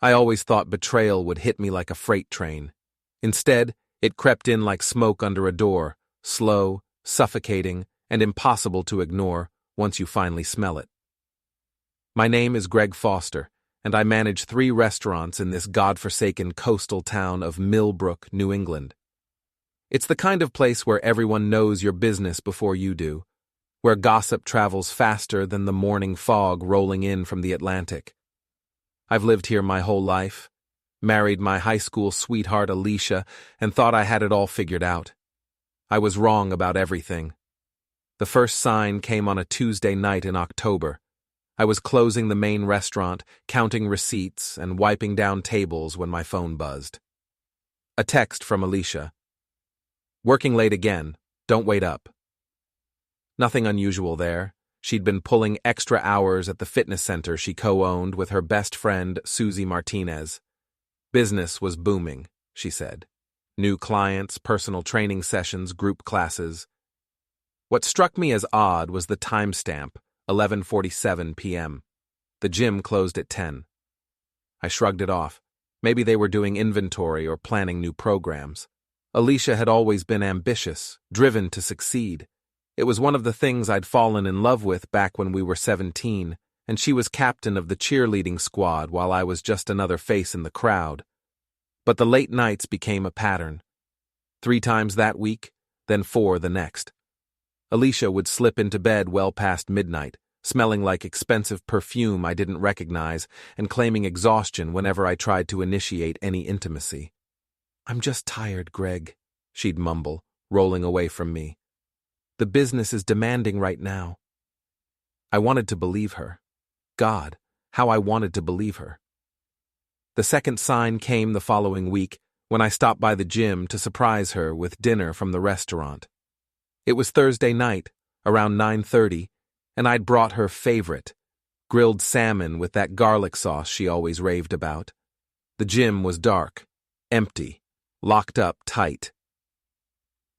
I always thought betrayal would hit me like a freight train. Instead, it crept in like smoke under a door, slow, suffocating, and impossible to ignore once you finally smell it. My name is Greg Foster, and I manage 3 restaurants in this godforsaken coastal town of Millbrook, New England. It's the kind of place where everyone knows your business before you do, where gossip travels faster than the morning fog rolling in from the Atlantic. I've lived here my whole life, married my high school sweetheart Alicia, and thought I had it all figured out. I was wrong about everything. The first sign came on a Tuesday night in October. I was closing the main restaurant, counting receipts, and wiping down tables when my phone buzzed. A text from Alicia. "Working late again. Don't wait up." Nothing unusual there. She'd been pulling extra hours at the fitness center she co-owned with her best friend, Susie Martinez. Business was booming, she said. New clients, personal training sessions, group classes. What struck me as odd was the timestamp, 11:47 p.m. The gym closed at 10. I shrugged it off. Maybe they were doing inventory or planning new programs. Alicia had always been ambitious, driven to succeed. It was one of the things I'd fallen in love with back when we were 17, and she was captain of the cheerleading squad while I was just another face in the crowd. But the late nights became a pattern. 3 times that week, then 4 the next. Alicia would slip into bed well past midnight, smelling like expensive perfume I didn't recognize and claiming exhaustion whenever I tried to initiate any intimacy. "I'm just tired, Greg," she'd mumble, rolling away from me. "The business is demanding right now." I wanted to believe her. God, how I wanted to believe her. The second sign came the following week when I stopped by the gym to surprise her with dinner from the restaurant. It was Thursday night, around 9:30, and I'd brought her favorite, grilled salmon with that garlic sauce she always raved about. The gym was dark, empty, locked up tight.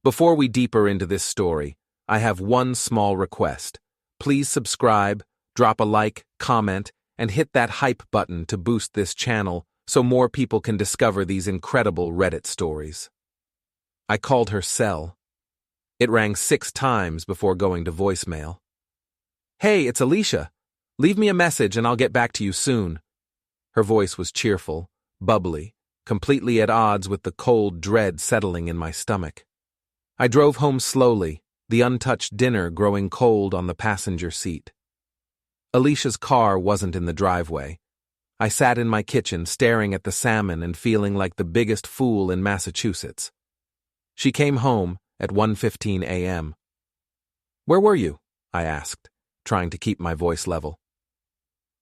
Before we deeper into this story, I have one small request. Please subscribe, drop a like, comment, and hit that hype button to boost this channel so more people can discover these incredible Reddit stories. I called her cell. It rang 6 times before going to voicemail. "Hey, it's Alicia. Leave me a message and I'll get back to you soon." Her voice was cheerful, bubbly, completely at odds with the cold dread settling in my stomach. I drove home slowly, the untouched dinner growing cold on the passenger seat. Alicia's car wasn't in the driveway. I sat in my kitchen staring at the salmon and feeling like the biggest fool in Massachusetts. She came home at 1:15 a.m. "Where were you?" I asked, trying to keep my voice level.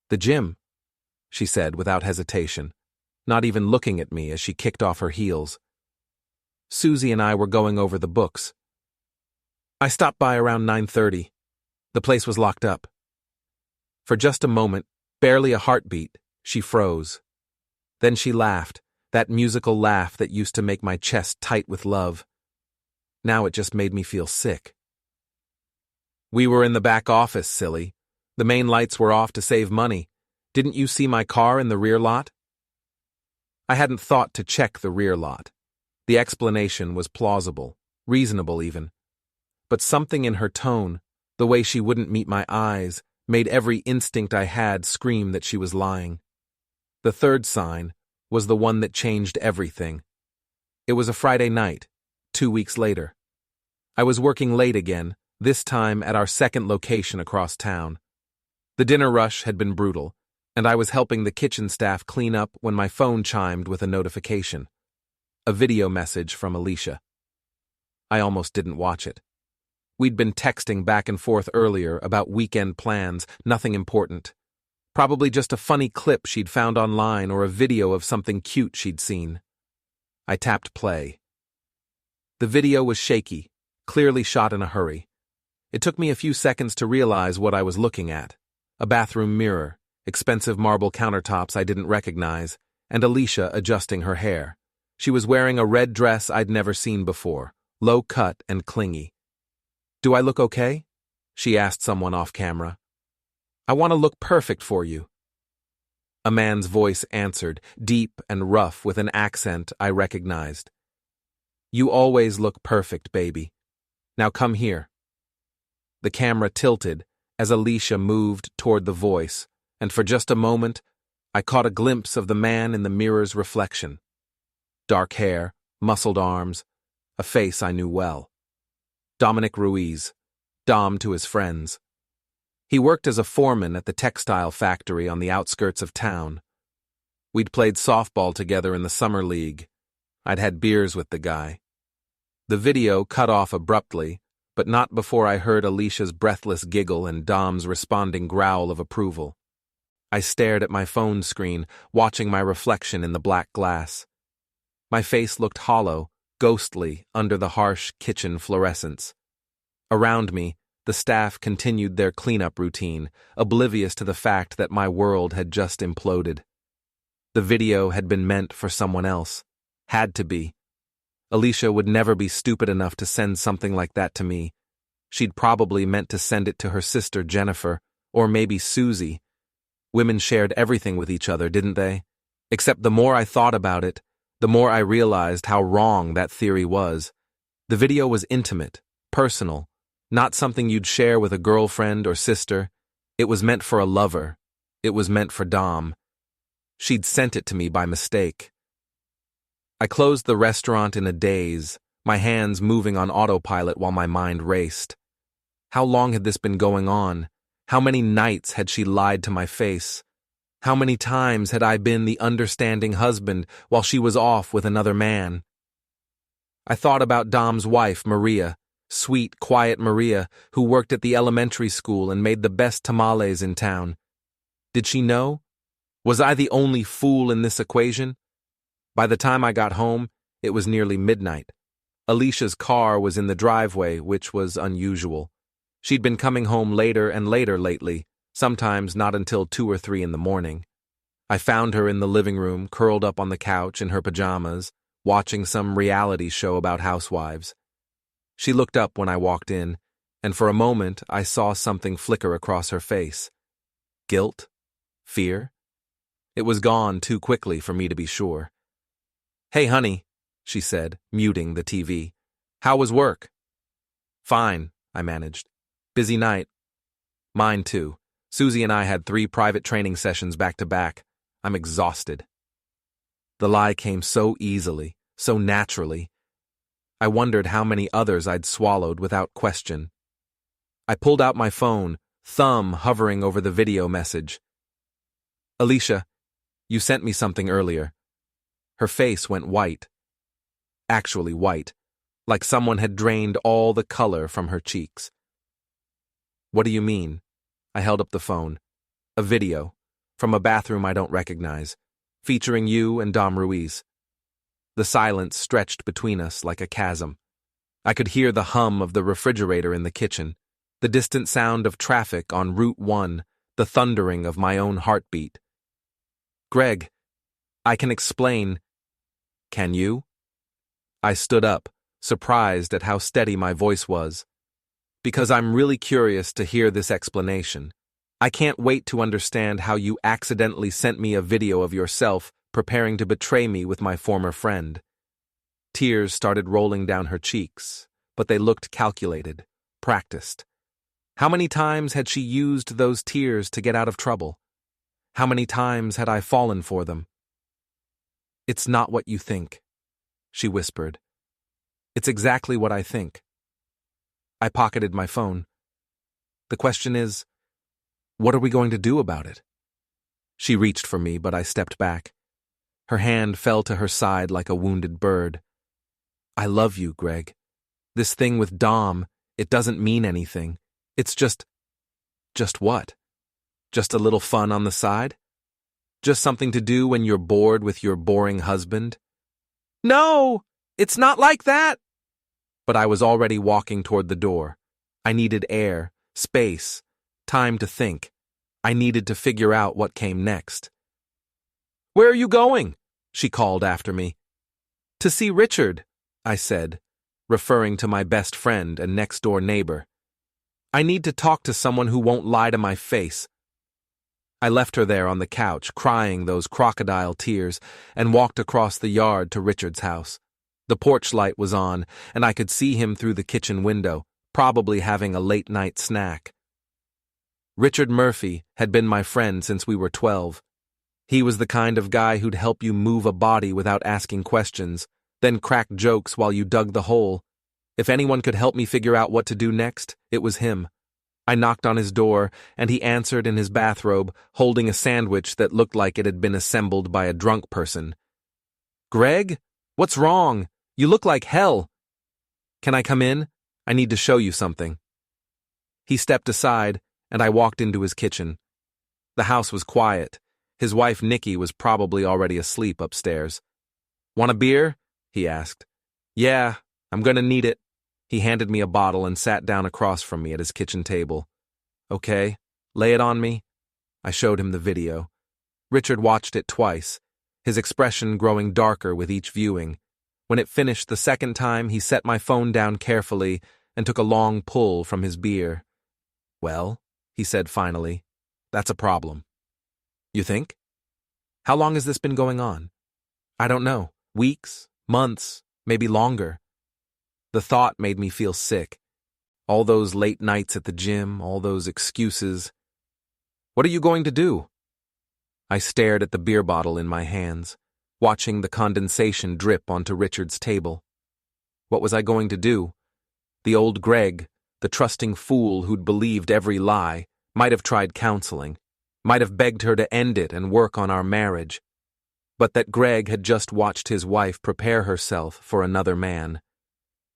"The gym," she said without hesitation, not even looking at me as she kicked off her heels. "Susie and I were going over the books. I stopped by around 9:30. The place was locked up." For just a moment, barely a heartbeat, she froze. Then she laughed, that musical laugh that used to make my chest tight with love. Now it just made me feel sick. "We were in the back office, silly. The main lights were off to save money. Didn't you see my car in the rear lot?" I hadn't thought to check the rear lot. The explanation was plausible, reasonable even. But something in her tone, the way she wouldn't meet my eyes, made every instinct I had scream that she was lying. The third sign was the one that changed everything. It was a Friday night, 2 weeks later. I was working late again, this time at our second location across town. The dinner rush had been brutal, and I was helping the kitchen staff clean up when my phone chimed with a notification. A video message from Alicia. I almost didn't watch it. We'd been texting back and forth earlier about weekend plans, nothing important. Probably just a funny clip she'd found online or a video of something cute she'd seen. I tapped play. The video was shaky, clearly shot in a hurry. It took me a few seconds to realize what I was looking at. A bathroom mirror, expensive marble countertops I didn't recognize, and Alicia adjusting her hair. She was wearing a red dress I'd never seen before, low cut and clingy. "Do I look okay?" she asked someone off camera. "I want to look perfect for you." A man's voice answered, deep and rough with an accent I recognized. "You always look perfect, baby. Now come here." The camera tilted as Alicia moved toward the voice, and for just a moment, I caught a glimpse of the man in the mirror's reflection. Dark hair, muscled arms, a face I knew well. Dominic Ruiz, Dom to his friends. He worked as a foreman at the textile factory on the outskirts of town. We'd played softball together in the summer league. I'd had beers with the guy. The video cut off abruptly, but not before I heard Alicia's breathless giggle and Dom's responding growl of approval. I stared at my phone screen, watching my reflection in the black glass. My face looked hollow, ghostly, under the harsh kitchen fluorescence. Around me, the staff continued their cleanup routine, oblivious to the fact that my world had just imploded. The video had been meant for someone else. Had to be. Alicia would never be stupid enough to send something like that to me. She'd probably meant to send it to her sister Jennifer, or maybe Susie. Women shared everything with each other, didn't they? Except the more I thought about it, the more I realized how wrong that theory was. The video was intimate, personal, not something you'd share with a girlfriend or sister. It was meant for a lover. It was meant for Dom. She'd sent it to me by mistake. I closed the restaurant in a daze, my hands moving on autopilot while my mind raced. How long had this been going on? How many nights had she lied to my face? How many times had I been the understanding husband while she was off with another man? I thought about Dom's wife, Maria, sweet, quiet Maria, who worked at the elementary school and made the best tamales in town. Did she know? Was I the only fool in this equation? By the time I got home, it was nearly midnight. Alicia's car was in the driveway, which was unusual. She'd been coming home later and later lately, sometimes not until 2 or 3 in the morning. I found her in the living room, curled up on the couch in her pajamas, watching some reality show about housewives. She looked up when I walked in, and for a moment I saw something flicker across her face. Guilt? Fear? It was gone too quickly for me to be sure. "Hey, honey," she said, muting the TV. "How was work?" "Fine," I managed. "Busy night." "Mine too. Susie and I had 3 private training sessions back to back. I'm exhausted." The lie came so easily, so naturally. I wondered how many others I'd swallowed without question. I pulled out my phone, thumb hovering over the video message. "Alicia, you sent me something earlier." Her face went white. Actually white, like someone had drained all the color from her cheeks. "What do you mean?" I held up the phone. "A video, from a bathroom I don't recognize, featuring you and Dom Ruiz." The silence stretched between us like a chasm. I could hear the hum of the refrigerator in the kitchen, the distant sound of traffic on Route 1, the thundering of my own heartbeat. "Greg, I can explain." "Can you?" I stood up, surprised at how steady my voice was. "Because I'm really curious to hear this explanation. I can't wait to understand how you accidentally sent me a video of yourself preparing to betray me with my former friend." Tears started rolling down her cheeks, but they looked calculated, practiced. How many times had she used those tears to get out of trouble? How many times had I fallen for them? "It's not what you think," she whispered. "It's exactly what I think." I pocketed my phone. "The question is, what are we going to do about it?" She reached for me, but I stepped back. Her hand fell to her side like a wounded bird. "I love you, Greg. This thing with Dom, it doesn't mean anything. It's just what? Just a little fun on the side? Just something to do when you're bored with your boring husband?" "No, it's not like that." But I was already walking toward the door. I needed air, space, time to think. I needed to figure out what came next. "Where are you going?" she called after me. "To see Richard," I said, referring to my best friend and next-door neighbor. "I need to talk to someone who won't lie to my face." I left her there on the couch, crying those crocodile tears, and walked across the yard to Richard's house. The porch light was on, and I could see him through the kitchen window, probably having a late-night snack. Richard Murphy had been my friend since we were 12. He was the kind of guy who'd help you move a body without asking questions, then crack jokes while you dug the hole. If anyone could help me figure out what to do next, it was him. I knocked on his door, and he answered in his bathrobe, holding a sandwich that looked like it had been assembled by a drunk person. "Greg? What's wrong? You look like hell." "Can I come in? I need to show you something." He stepped aside, and I walked into his kitchen. The house was quiet. His wife Nikki was probably already asleep upstairs. "Want a beer?" he asked. "Yeah, I'm gonna need it." He handed me a bottle and sat down across from me at his kitchen table. "Okay, lay it on me." I showed him the video. Richard watched it twice, his expression growing darker with each viewing. When it finished the second time, he set my phone down carefully and took a long pull from his beer. "Well," he said finally, "that's a problem." "You think?" "How long has this been going on?" "I don't know. Weeks, months, maybe longer." The thought made me feel sick. All those late nights at the gym, all those excuses. "What are you going to do?" I stared at the beer bottle in my hands, watching the condensation drip onto Richard's table. What was I going to do? The old Greg, the trusting fool who'd believed every lie, might have tried counseling, might have begged her to end it and work on our marriage. But that Greg had just watched his wife prepare herself for another man.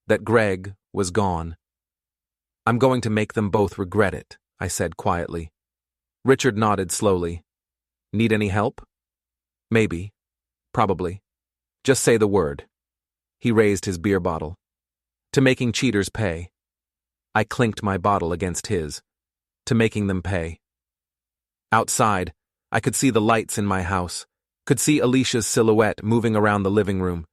That Greg was gone. "I'm going to make them both regret it," I said quietly. Richard nodded slowly. "Need any help?" "Maybe. Probably. Just say the word." He raised his beer bottle. "To making cheaters pay." I clinked my bottle against his. "To making them pay." Outside, I could see the lights in my house, could see Alicia's silhouette moving around the living room.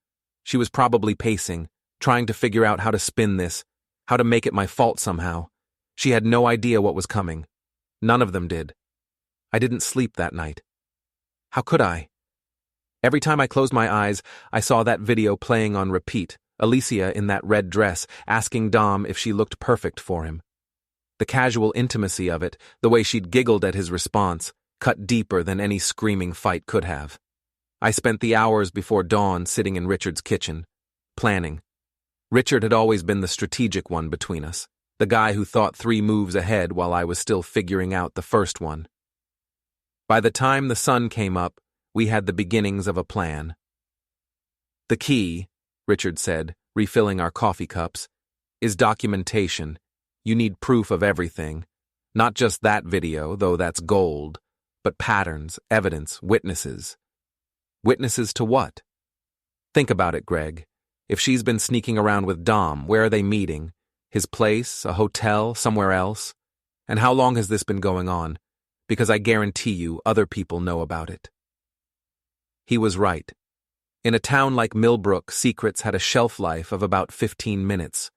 She was probably pacing, trying to figure out how to spin this, how to make it my fault somehow. She had no idea what was coming. None of them did. I didn't sleep that night. How could I? Every time I closed my eyes, I saw that video playing on repeat, Alicia in that red dress, asking Dom if she looked perfect for him. The casual intimacy of it, the way she'd giggled at his response, cut deeper than any screaming fight could have. I spent the hours before dawn sitting in Richard's kitchen, planning. Richard had always been the strategic one between us, the guy who thought 3 moves ahead while I was still figuring out the first one. By the time the sun came up, we had the beginnings of a plan. "The key," Richard said, refilling our coffee cups, "is documentation. You need proof of everything. Not just that video, though that's gold, but patterns, evidence, witnesses." "Witnesses to what?" "Think about it, Greg. If she's been sneaking around with Dom, where are they meeting? His place, a hotel, somewhere else? And how long has this been going on? Because I guarantee you other people know about it." He was right. In a town like Millbrook, secrets had a shelf life of about 15 minutes.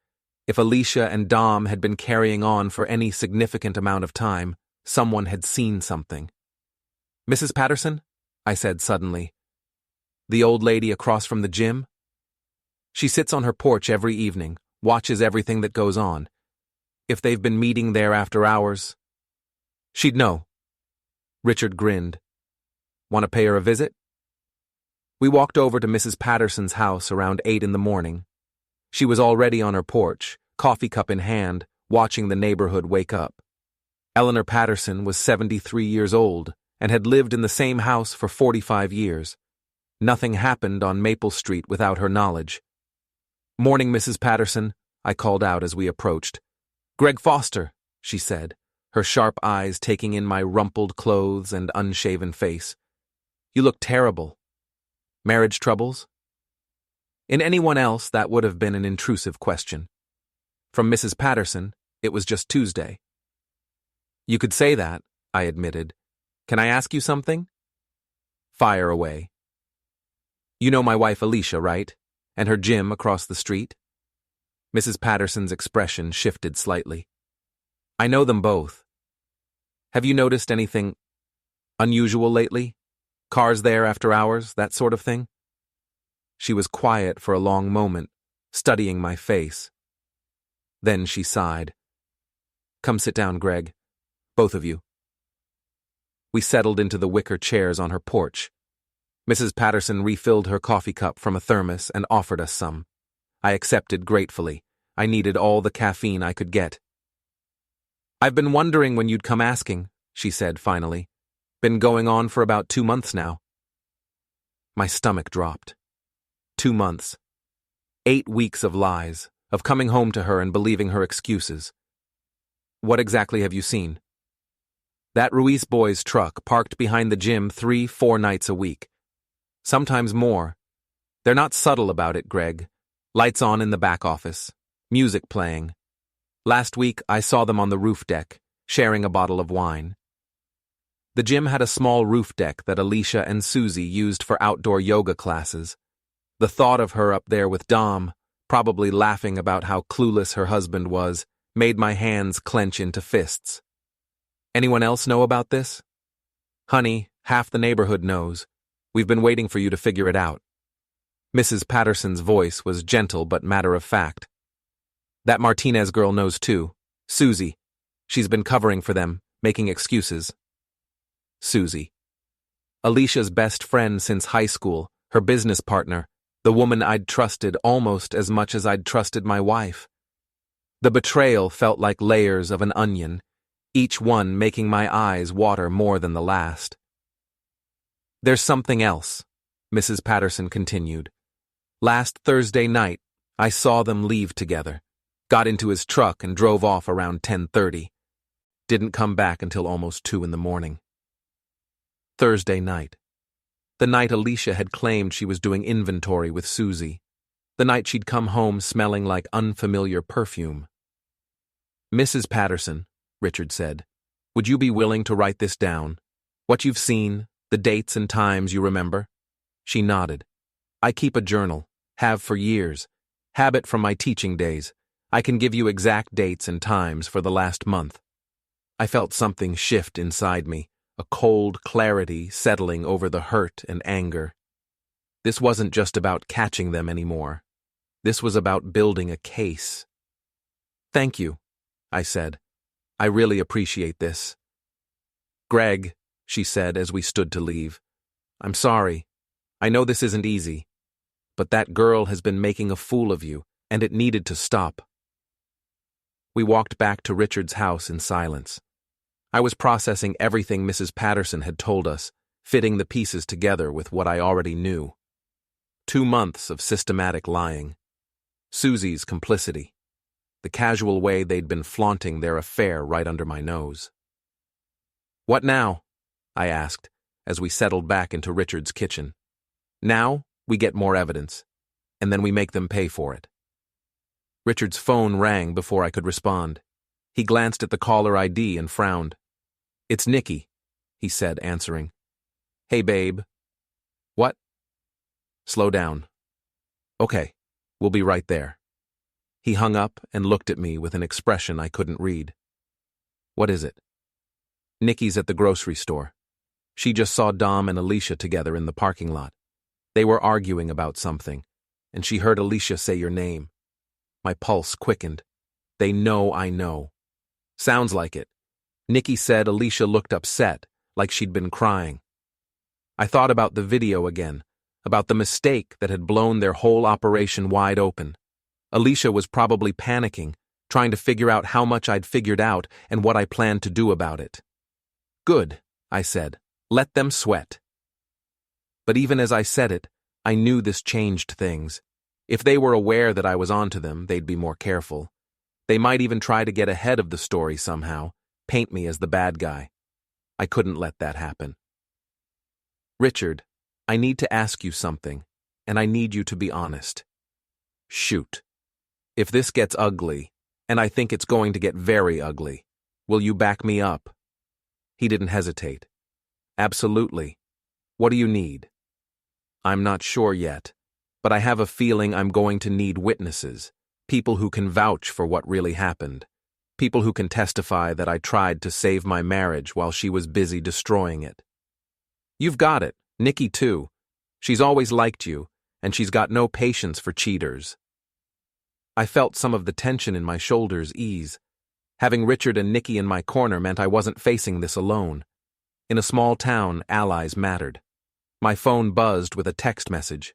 If Alicia and Dom had been carrying on for any significant amount of time, someone had seen something. "Mrs. Patterson?" I said suddenly. "The old lady across from the gym?" "She sits on her porch every evening, watches everything that goes on. If they've been meeting there after hours, she'd know." Richard grinned. "Want to pay her a visit?" We walked over to Mrs. Patterson's house around 8 in the morning. She was already on her porch, coffee cup in hand, watching the neighborhood wake up. Eleanor Patterson was 73 years old and had lived in the same house for 45 years. Nothing happened on Maple Street without her knowledge. "Morning, Mrs. Patterson," I called out as we approached. "Greg Foster," she said, her sharp eyes taking in my rumpled clothes and unshaven face. "You look terrible. Marriage troubles?" In anyone else, that would have been an intrusive question. From Mrs. Patterson, it was just Tuesday. "You could say that," I admitted. "Can I ask you something?" "Fire away." "You know my wife Alicia, right? And her gym across the street?" Mrs. Patterson's expression shifted slightly. "I know them both. Have you noticed anything Unusual lately? Cars there after hours, that sort of thing? She was quiet for a long moment, studying my face. Then she sighed. Come sit down, Greg. Both of you. We settled into the wicker chairs on her porch. Mrs. Patterson refilled her coffee cup from a thermos and offered us some. I accepted gratefully. I needed all the caffeine I could get. I've been wondering when you'd come asking, she said finally. Been going on for about 2 months now. My stomach dropped. 2 months. 8 weeks of lies, of coming home to her and believing her excuses. What exactly have you seen? That Ruiz boy's truck parked behind the gym 3-4 nights a week. Sometimes more. They're not subtle about it, Greg. Lights on in the back office. Music playing. Last week, I saw them on the roof deck, sharing a bottle of wine. The gym had a small roof deck that Alicia and Susie used for outdoor yoga classes. The thought of her up there with Dom, probably laughing about how clueless her husband was, made my hands clench into fists. Anyone else know about this? Honey, half the neighborhood knows. We've been waiting for you to figure it out. Mrs. Patterson's voice was gentle but matter-of-fact. That Martinez girl knows too. Susie. She's been covering for them, making excuses. Susie. Alicia's best friend since high school, her business partner, the woman I'd trusted almost as much as I'd trusted my wife. The betrayal felt like layers of an onion, each one making my eyes water more than the last. There's something else, Mrs. Patterson continued. Last Thursday night, I saw them leave together, got into his truck and drove off around 10:30. Didn't come back until almost 2 in the morning. Thursday night. The night Alicia had claimed she was doing inventory with Susie. The night she'd come home smelling like unfamiliar perfume. Mrs. Patterson, Richard said, would you be willing to write this down? What you've seen, the dates and times you remember? She nodded. I keep a journal, have for years. Habit from my teaching days. I can give you exact dates and times for the last month. I felt something shift inside me, a cold clarity settling over the hurt and anger. This wasn't just about catching them anymore. This was about building a case. Thank you, I said. I really appreciate this. Greg, she said as we stood to leave, I'm sorry. I know this isn't easy, but that girl has been making a fool of you, and it needed to stop. We walked back to Richard's house in silence. I was processing everything Mrs. Patterson had told us, fitting the pieces together with what I already knew. 2 months of systematic lying. Susie's complicity. The casual way they'd been flaunting their affair right under my nose. What now? I asked, as we settled back into Richard's kitchen. Now, we get more evidence, and then we make them pay for it. Richard's phone rang before I could respond. He glanced at the caller ID and frowned. It's Nikki, he said, answering. Hey, babe. What? Slow down. Okay, we'll be right there. He hung up and looked at me with an expression I couldn't read. What is it? Nikki's at the grocery store. She just saw Dom and Alicia together in the parking lot. They were arguing about something, and she heard Alicia say your name. My pulse quickened. They know I know. Sounds like it. Nikki said Alicia looked upset, like she'd been crying. I thought about the video again, about the mistake that had blown their whole operation wide open. Alicia was probably panicking, trying to figure out how much I'd figured out and what I planned to do about it. Good, I said. Let them sweat. But even as I said it, I knew this changed things. If they were aware that I was onto them, they'd be more careful. They might even try to get ahead of the story somehow, paint me as the bad guy. I couldn't let that happen. Richard, I need to ask you something, and I need you to be honest. Shoot. If this gets ugly, and I think it's going to get very ugly, will you back me up? He didn't hesitate. Absolutely. What do you need? I'm not sure yet, but I have a feeling I'm going to need witnesses, people who can vouch for what really happened, people who can testify that I tried to save my marriage while she was busy destroying it. You've got it. Nikki, too. She's always liked you, and she's got no patience for cheaters. I felt some of the tension in my shoulders ease. Having Richard and Nikki in my corner meant I wasn't facing this alone. In a small town, allies mattered. My phone buzzed with a text message.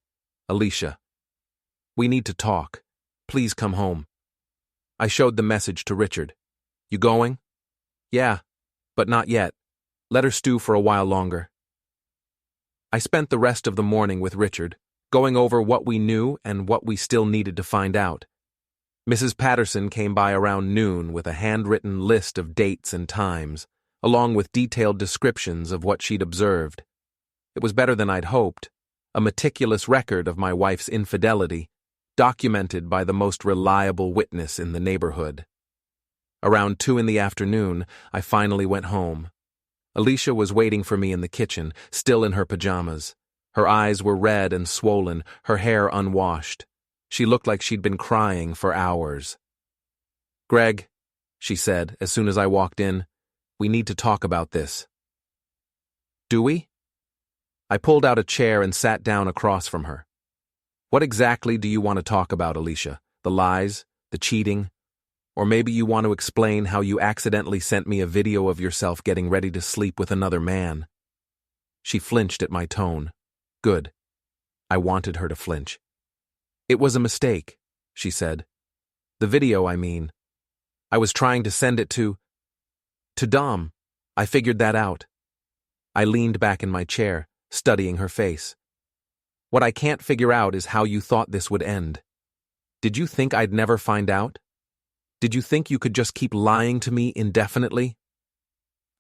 Alicia. We need to talk. Please come home. I showed the message to Richard. You going? Yeah, but not yet. Let her stew for a while longer. I spent the rest of the morning with Richard, going over what we knew and what we still needed to find out. Mrs. Patterson came by around noon with a handwritten list of dates and times, along with detailed descriptions of what she'd observed. It was better than I'd hoped, a meticulous record of my wife's infidelity, documented by the most reliable witness in the neighborhood. Around 2 in the afternoon, I finally went home. Alicia was waiting for me in the kitchen, still in her pajamas. Her eyes were red and swollen, her hair unwashed. She looked like she'd been crying for hours. Greg, she said as soon as I walked in, we need to talk about this. Do we? I pulled out a chair and sat down across from her. What exactly do you want to talk about, Alicia? The lies? The cheating? Or maybe you want to explain how you accidentally sent me a video of yourself getting ready to sleep with another man. She flinched at my tone. Good. I wanted her to flinch. It was a mistake, she said. The video, I mean. I was trying to send it to Dom. I figured that out. I leaned back in my chair, studying her face. What I can't figure out is how you thought this would end. Did you think I'd never find out? Did you think you could just keep lying to me indefinitely?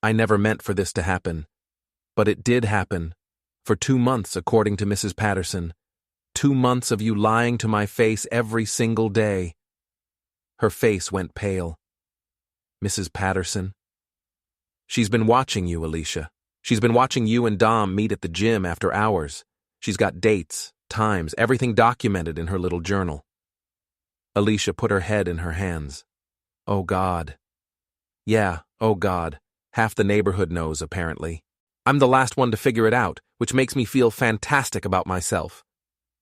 I never meant for this to happen. But it did happen. For 2 months, according to Mrs. Patterson. 2 months of you lying to my face every single day. Her face went pale. Mrs. Patterson? She's been watching you, Alicia. She's been watching you and Dom meet at the gym after hours. She's got dates, times, everything documented in her little journal. Alicia put her head in her hands. Oh, God. Yeah, oh, God. Half the neighborhood knows, apparently. I'm the last one to figure it out, which makes me feel fantastic about myself.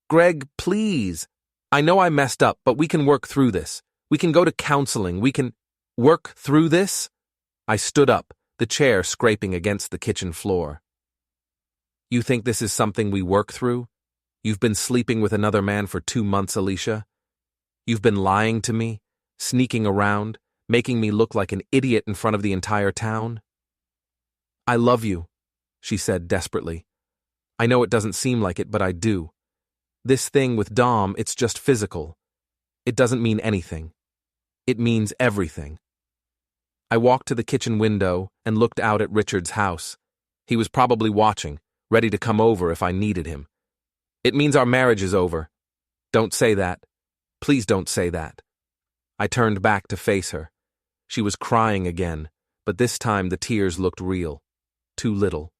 Greg, please. I know I messed up, but we can work through this. We can go to counseling. We can work through this. I stood up, the chair scraping against the kitchen floor. You think this is something we work through? You've been sleeping with another man for 2 months, Alicia. You've been lying to me, sneaking around, making me look like an idiot in front of the entire town. I love you, she said desperately. I know it doesn't seem like it, but I do. This thing with Dom, it's just physical. It doesn't mean anything. It means everything. I walked to the kitchen window and looked out at Richard's house. He was probably watching, ready to come over if I needed him. It means our marriage is over. Don't say that. Please don't say that. I turned back to face her. She was crying again, but this time the tears looked real. Too little.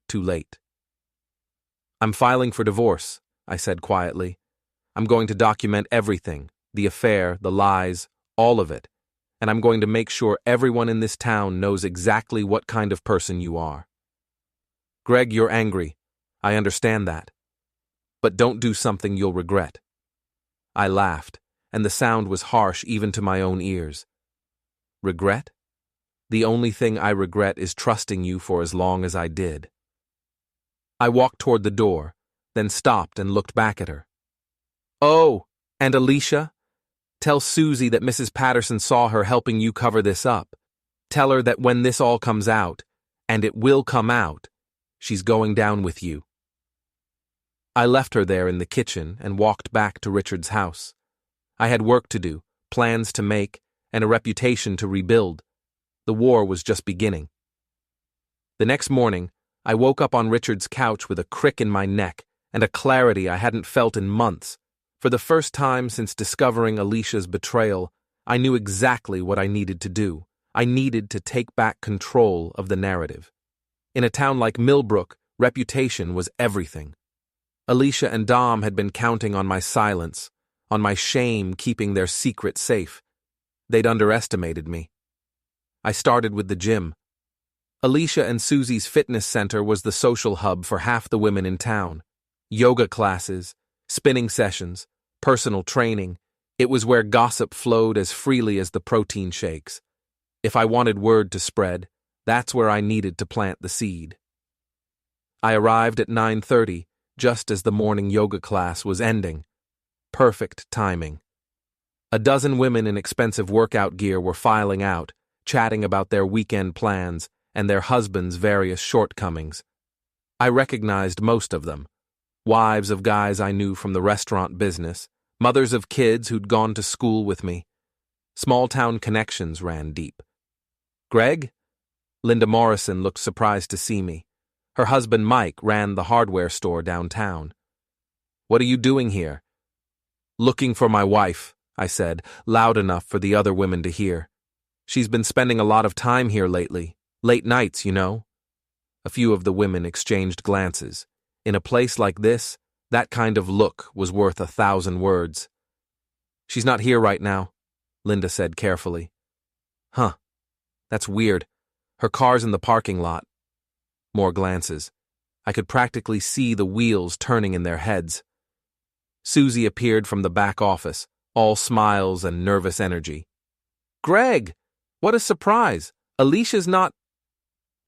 Too late. I'm filing for divorce, I said quietly. I'm going to document everything, the affair, the lies, all of it, and I'm going to make sure everyone in this town knows exactly what kind of person you are. Greg, you're angry. I understand that. But don't do something you'll regret. I laughed, and the sound was harsh even to my own ears. Regret? The only thing I regret is trusting you for as long as I did. I walked toward the door, then stopped and looked back at her. Oh, and Alicia? Tell Susie that Mrs. Patterson saw her helping you cover this up. Tell her that when this all comes out, and it will come out, she's going down with you. I left her there in the kitchen and walked back to Richard's house. I had work to do, plans to make, and a reputation to rebuild. The war was just beginning. The next morning, I woke up on Richard's couch with a crick in my neck and a clarity I hadn't felt in months. For the first time since discovering Alicia's betrayal, I knew exactly what I needed to do. I needed to take back control of the narrative. In a town like Millbrook, reputation was everything. Alicia and Dom had been counting on my silence, on my shame keeping their secret safe. They'd underestimated me. I started with the gym. Alicia and Susie's fitness center was the social hub for half the women in town. Yoga classes, spinning sessions, personal training. It was where gossip flowed as freely as the protein shakes. If I wanted word to spread, that's where I needed to plant the seed. I arrived at 9:30, just as the morning yoga class was ending. Perfect timing. A dozen women in expensive workout gear were filing out, chatting about their weekend plans and their husbands' various shortcomings. I recognized most of them. Wives of guys I knew from the restaurant business, mothers of kids who'd gone to school with me. Small-town connections ran deep. Greg? Linda Morrison looked surprised to see me. Her husband Mike ran the hardware store downtown. What are you doing here? Looking for my wife, I said, loud enough for the other women to hear. She's been spending a lot of time here lately. Late nights, you know. A few of the women exchanged glances. In a place like this, that kind of look was worth 1,000 words. She's not here right now, Linda said carefully. Huh. That's weird. Her car's in the parking lot. More glances. I could practically see the wheels turning in their heads. Susie appeared from the back office, all smiles and nervous energy. Greg! What a surprise! Alicia's not…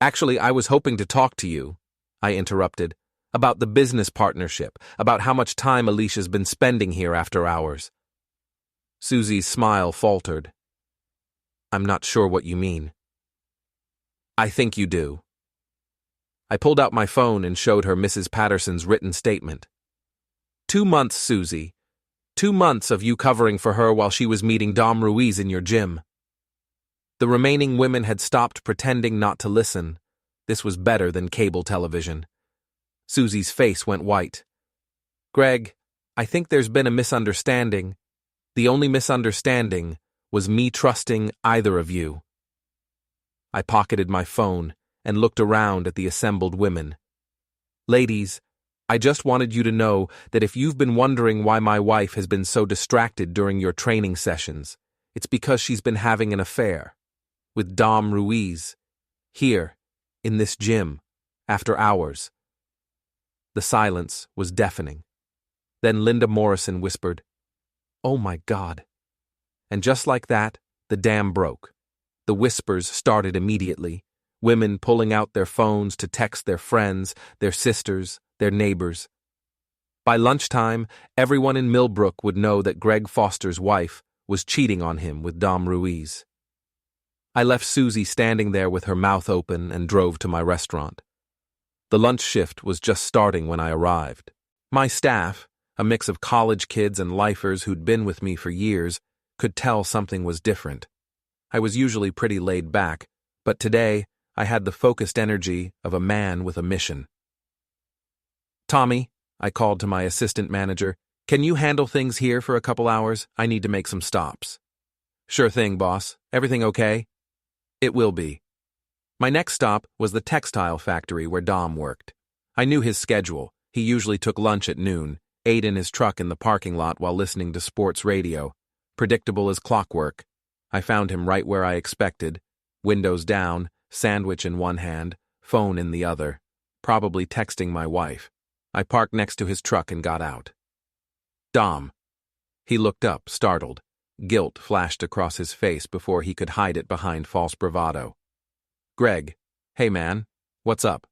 Actually, I was hoping to talk to you, I interrupted, about the business partnership, about how much time Alicia's been spending here after hours. Susie's smile faltered. I'm not sure what you mean. I think you do. I pulled out my phone and showed her Mrs. Patterson's written statement. 2 months, Susie. 2 months of you covering for her while she was meeting Dom Ruiz in your gym. The remaining women had stopped pretending not to listen. This was better than cable television. Susie's face went white. Greg, I think there's been a misunderstanding. The only misunderstanding was me trusting either of you. I pocketed my phone and looked around at the assembled women. Ladies, I just wanted you to know that if you've been wondering why my wife has been so distracted during your training sessions, it's because she's been having an affair with Dom Ruiz, here, in this gym, after hours. The silence was deafening. Then Linda Morrison whispered, Oh my God. And just like that, the dam broke. The whispers started immediately, women pulling out their phones to text their friends, their sisters, their neighbors. By lunchtime, everyone in Millbrook would know that Greg Foster's wife was cheating on him with Dom Ruiz. I left Susie standing there with her mouth open and drove to my restaurant. The lunch shift was just starting when I arrived. My staff, a mix of college kids and lifers who'd been with me for years, could tell something was different. I was usually pretty laid back, but today I had the focused energy of a man with a mission. Tommy, I called to my assistant manager, can you handle things here for a couple hours? I need to make some stops. Sure thing, boss. Everything okay? It will be. My next stop was the textile factory where Dom worked. I knew his schedule. He usually took lunch at noon, ate in his truck in the parking lot while listening to sports radio. Predictable as clockwork. I found him right where I expected, windows down, sandwich in one hand, phone in the other, probably texting my wife. I parked next to his truck and got out. Dom. He looked up, startled. Guilt flashed across his face before he could hide it behind false bravado. Greg. Hey man, what's up?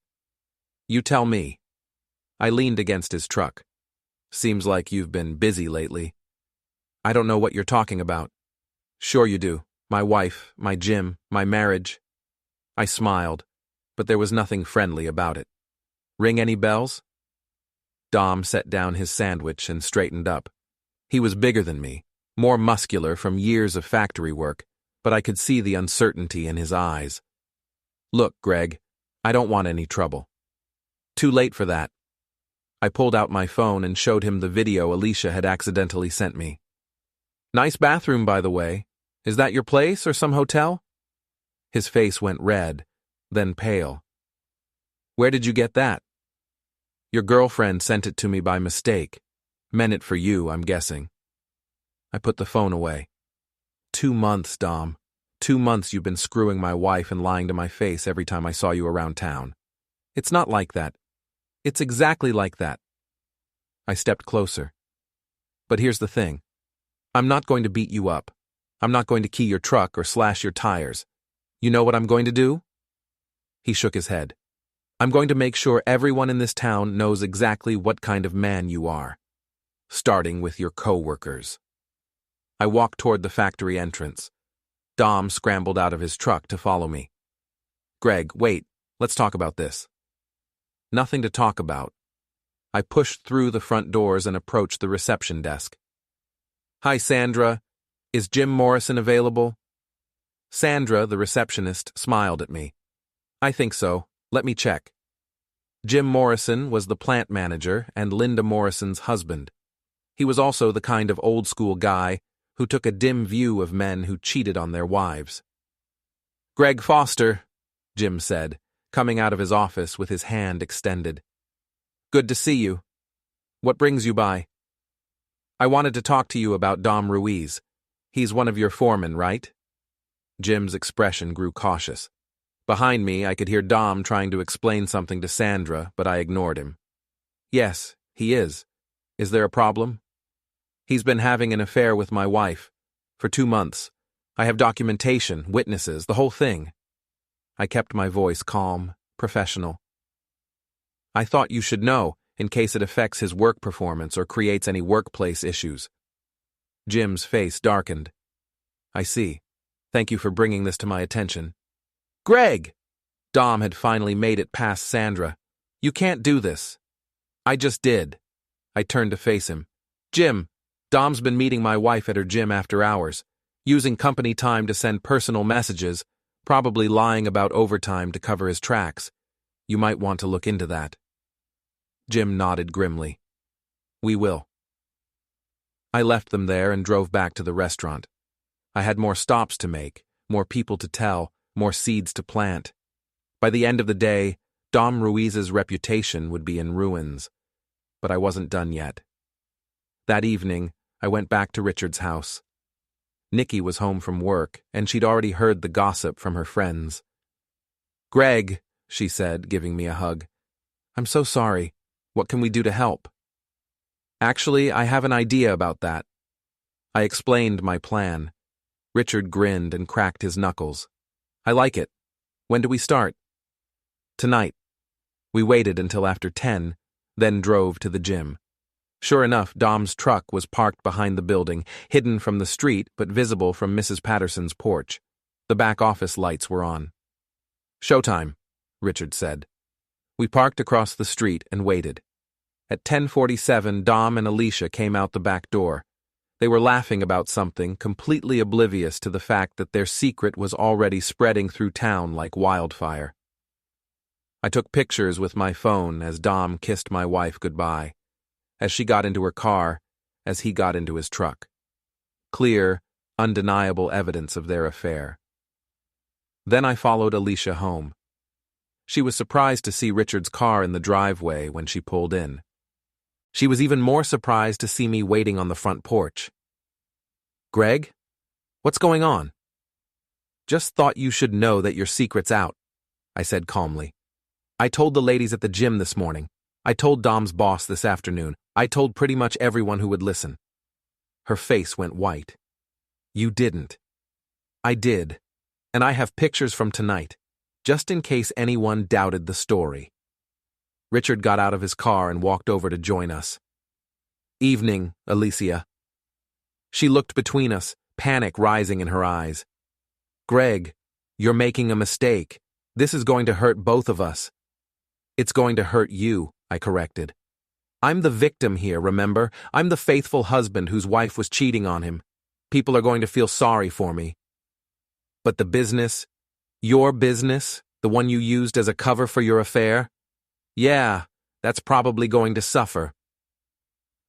You tell me. I leaned against his truck. Seems like you've been busy lately. I don't know what you're talking about. Sure you do. My wife, my gym, my marriage. I smiled, but there was nothing friendly about it. Ring any bells? Dom set down his sandwich and straightened up. He was bigger than me, more muscular from years of factory work, but I could see the uncertainty in his eyes. Look, Greg, I don't want any trouble. Too late for that. I pulled out my phone and showed him the video Alicia had accidentally sent me. Nice bathroom, by the way. Is that your place or some hotel? His face went red, then pale. Where did you get that? Your girlfriend sent it to me by mistake. Meant it for you, I'm guessing. I put the phone away. 2 months, Dom. 2 months you've been screwing my wife and lying to my face every time I saw you around town. It's not like that. It's exactly like that. I stepped closer. But here's the thing. I'm not going to beat you up. I'm not going to key your truck or slash your tires. You know what I'm going to do? He shook his head. I'm going to make sure everyone in this town knows exactly what kind of man you are. Starting with your co-workers. I walked toward the factory entrance. Dom scrambled out of his truck to follow me. Greg, wait, let's talk about this. Nothing to talk about. I pushed through the front doors and approached the reception desk. Hi, Sandra. Is Jim Morrison available? Sandra, the receptionist, smiled at me. I think so. Let me check. Jim Morrison was the plant manager and Linda Morrison's husband. He was also the kind of old-school guy who took a dim view of men who cheated on their wives. Greg Foster, Jim said, coming out of his office with his hand extended. Good to see you. What brings you by? I wanted to talk to you about Dom Ruiz. He's one of your foremen, right? Jim's expression grew cautious. Behind me, I could hear Dom trying to explain something to Sandra, but I ignored him. Yes, he is. Is there a problem? He's been having an affair with my wife. For 2 months. I have documentation, witnesses, the whole thing. I kept my voice calm, professional. I thought you should know, in case it affects his work performance or creates any workplace issues. Jim's face darkened. I see. Thank you for bringing this to my attention. Greg! Dom had finally made it past Sandra. You can't do this. I just did. I turned to face him. Jim, Dom's been meeting my wife at her gym after hours, using company time to send personal messages, probably lying about overtime to cover his tracks. You might want to look into that. Jim nodded grimly. We will. I left them there and drove back to the restaurant. I had more stops to make, more people to tell, more seeds to plant. By the end of the day, Dom Ruiz's reputation would be in ruins. But I wasn't done yet. That evening, I went back to Richard's house. Nikki was home from work, and she'd already heard the gossip from her friends. Greg, she said, giving me a hug. I'm so sorry. What can we do to help? Actually, I have an idea about that. I explained my plan. Richard grinned and cracked his knuckles. I like it. When do we start? Tonight. We waited until after 10, then drove to the gym. Sure enough, Dom's truck was parked behind the building, hidden from the street but visible from Mrs. Patterson's porch. The back office lights were on. Showtime, Richard said. We parked across the street and waited. At 10:47, Dom and Alicia came out the back door. They were laughing about something, completely oblivious to the fact that their secret was already spreading through town like wildfire. I took pictures with my phone as Dom kissed my wife goodbye, as she got into her car, as he got into his truck. Clear, undeniable evidence of their affair. Then I followed Alicia home. She was surprised to see Richard's car in the driveway when she pulled in. She was even more surprised to see me waiting on the front porch. Greg? What's going on? Just thought you should know that your secret's out, I said calmly. I told the ladies at the gym this morning. I told Dom's boss this afternoon. I told pretty much everyone who would listen. Her face went white. You didn't. I did. And I have pictures from tonight, just in case anyone doubted the story. Richard got out of his car and walked over to join us. Evening, Alicia. She looked between us, panic rising in her eyes. Greg, you're making a mistake. This is going to hurt both of us. It's going to hurt you, I corrected. I'm the victim here, remember? I'm the faithful husband whose wife was cheating on him. People are going to feel sorry for me. But the business, your business, the one you used as a cover for your affair? Yeah, that's probably going to suffer.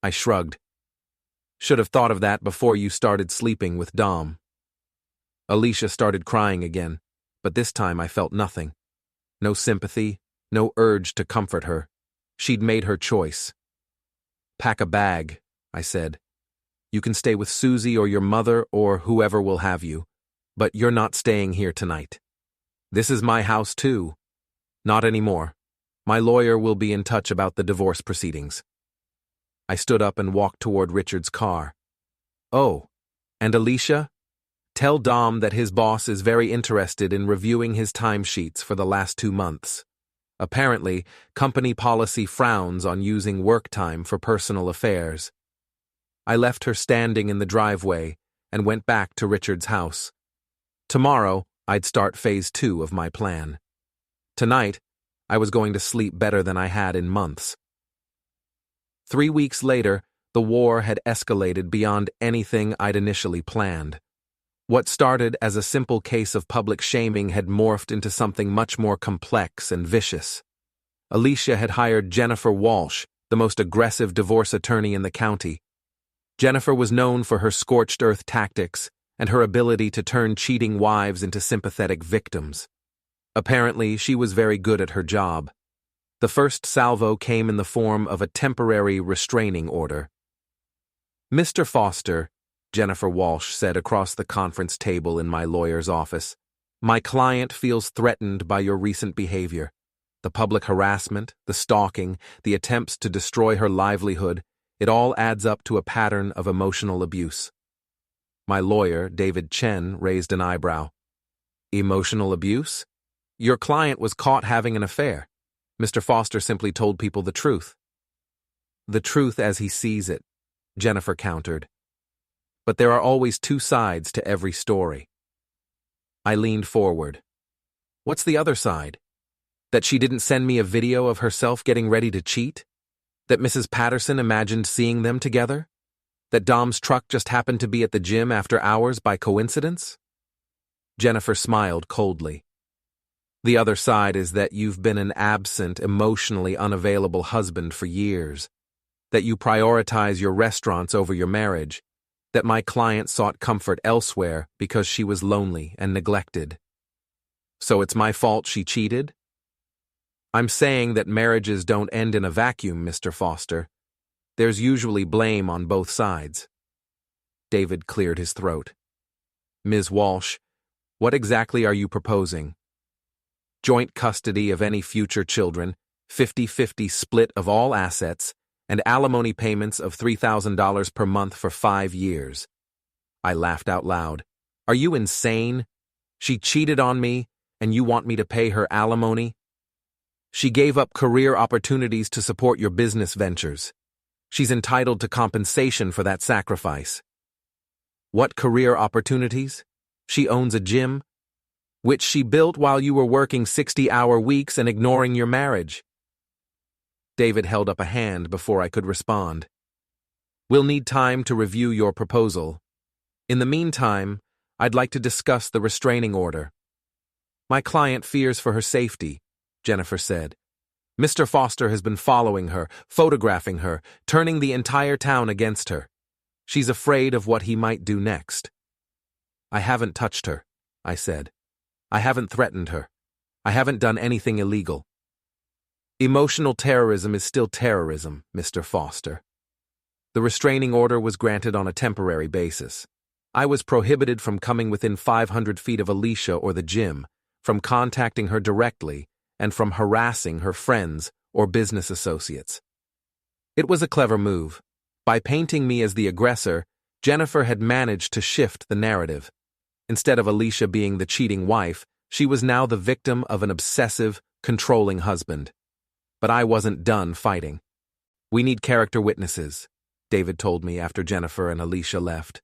I shrugged. Should have thought of that before you started sleeping with Dom. Alicia started crying again, but this time I felt nothing. No sympathy, no urge to comfort her. She'd made her choice. Pack a bag, I said. You can stay with Susie or your mother or whoever will have you. But you're not staying here tonight. This is my house too. Not anymore. My lawyer will be in touch about the divorce proceedings. I stood up and walked toward Richard's car. Oh, and Alicia? Tell Dom that his boss is very interested in reviewing his timesheets for the last 2 months. Apparently, company policy frowns on using work time for personal affairs. I left her standing in the driveway and went back to Richard's house. Tomorrow, I'd start phase 2 of my plan. Tonight, I was going to sleep better than I had in months. 3 weeks later, the war had escalated beyond anything I'd initially planned. What started as a simple case of public shaming had morphed into something much more complex and vicious. Alicia had hired Jennifer Walsh, the most aggressive divorce attorney in the county. Jennifer was known for her scorched-earth tactics and her ability to turn cheating wives into sympathetic victims. Apparently, she was very good at her job. The first salvo came in the form of a temporary restraining order. "Mr. Foster," Jennifer Walsh said across the conference table in my lawyer's office, "my client feels threatened by your recent behavior. The public harassment, the stalking, the attempts to destroy her livelihood, it all adds up to a pattern of emotional abuse." My lawyer, David Chen, raised an eyebrow. "Emotional abuse? Your client was caught having an affair. Mr. Foster simply told people the truth." "The truth as he sees it," Jennifer countered. "But there are always 2 sides to every story." I leaned forward. "What's the other side? That she didn't send me a video of herself getting ready to cheat? That Mrs. Patterson imagined seeing them together? That Dom's truck just happened to be at the gym after hours by coincidence?" Jennifer smiled coldly. "The other side is that you've been an absent, emotionally unavailable husband for years. That you prioritize your restaurants over your marriage. That my client sought comfort elsewhere because she was lonely and neglected. So it's my fault she cheated? I'm saying that marriages don't end in a vacuum, Mr. Foster. There's usually blame on both sides." David cleared his throat. "Ms. Walsh, what exactly are you proposing? Joint custody of any future children, 50-50 split of all assets, and alimony payments of $3,000 per month for 5 years. I laughed out loud. "Are you insane? She cheated on me, and you want me to pay her alimony? She gave up career opportunities to support your business ventures. She's entitled to compensation for that sacrifice." "What career opportunities? She owns a gym, which she built while you were working 60-hour weeks and ignoring your marriage." David held up a hand before I could respond. "We'll need time to review your proposal. In the meantime, I'd like to discuss the restraining order." "My client fears for her safety," Jennifer said. "Mr. Foster has been following her, photographing her, turning the entire town against her. She's afraid of what he might do next." "I haven't touched her," I said. "I haven't threatened her. I haven't done anything illegal." "Emotional terrorism is still terrorism, Mr. Foster." The restraining order was granted on a temporary basis. I was prohibited from coming within 500 feet of Alicia or the gym, from contacting her directly, and from harassing her friends or business associates. It was a clever move. By painting me as the aggressor, Jennifer had managed to shift the narrative. Instead of Alicia being the cheating wife, she was now the victim of an obsessive, controlling husband. But I wasn't done fighting. "We need character witnesses," David told me after Jennifer and Alicia left.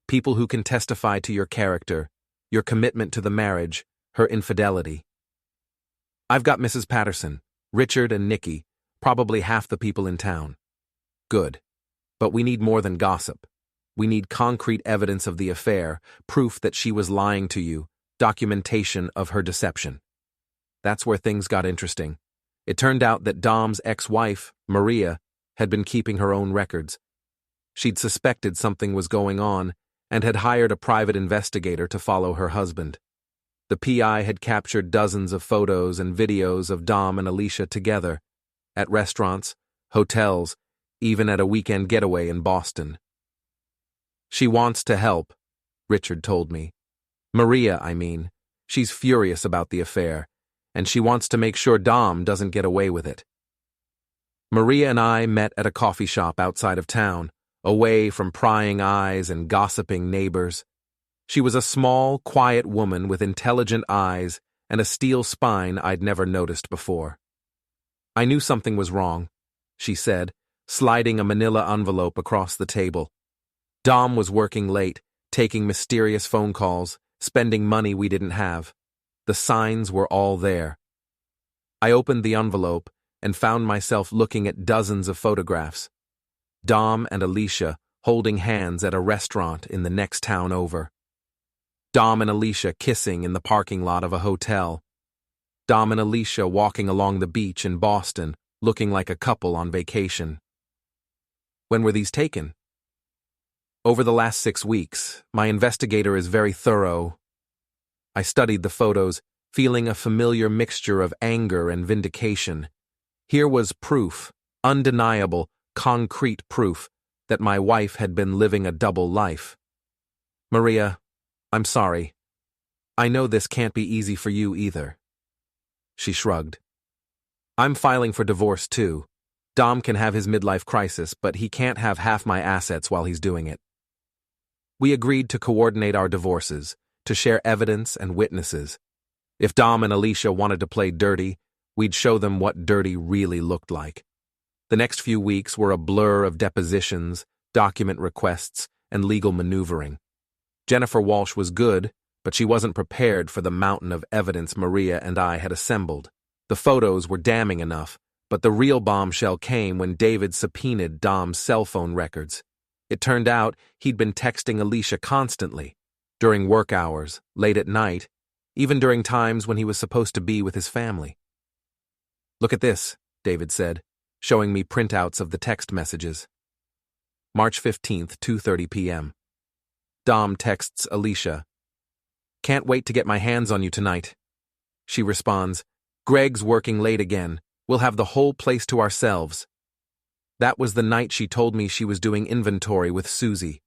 "People who can testify to your character, your commitment to the marriage, her infidelity." "I've got Mrs. Patterson, Richard and Nikki, probably half the people in town." "Good. But we need more than gossip. We need concrete evidence of the affair, proof that she was lying to you, documentation of her deception." That's where things got interesting. It turned out that Dom's ex-wife, Maria, had been keeping her own records. She'd suspected something was going on and had hired a private investigator to follow her husband. The PI had captured dozens of photos and videos of Dom and Alicia together, at restaurants, hotels, even at a weekend getaway in Boston. "She wants to help," Richard told me. Maria, I mean. She's furious about the affair, and she wants to make sure Dom doesn't get away with it. Maria and I met at a coffee shop outside of town, away from prying eyes and gossiping neighbors. She was a small, quiet woman with intelligent eyes and a steel spine I'd never noticed before. I knew something was wrong, she said, sliding a manila envelope across the table. Dom was working late, taking mysterious phone calls, spending money we didn't have. The signs were all there. I opened the envelope and found myself looking at dozens of photographs. Dom and Alicia holding hands at a restaurant in the next town over. Dom and Alicia kissing in the parking lot of a hotel. Dom and Alicia walking along the beach in Boston, looking like a couple on vacation. When were these taken? Over the last 6 weeks, my investigator is very thorough. I studied the photos, feeling a familiar mixture of anger and vindication. Here was proof, undeniable, concrete proof, that my wife had been living a double life. Maria, I'm sorry. I know this can't be easy for you either. She shrugged. I'm filing for divorce too. Dom can have his midlife crisis, but he can't have half my assets while he's doing it. We agreed to coordinate our divorces, to share evidence and witnesses. If Dom and Alicia wanted to play dirty, we'd show them what dirty really looked like. The next few weeks were a blur of depositions, document requests, and legal maneuvering. Jennifer Walsh was good, but she wasn't prepared for the mountain of evidence Maria and I had assembled. The photos were damning enough, but the real bombshell came when David subpoenaed Dom's cell phone records. It turned out he'd been texting Alicia constantly, during work hours, late at night, even during times when he was supposed to be with his family. Look at this, David said, showing me printouts of the text messages. March 15th, 2:30 p.m. Dom texts Alicia. Can't wait to get my hands on you tonight. She responds, Greg's working late again. We'll have the whole place to ourselves. That was the night she told me she was doing inventory with Susie.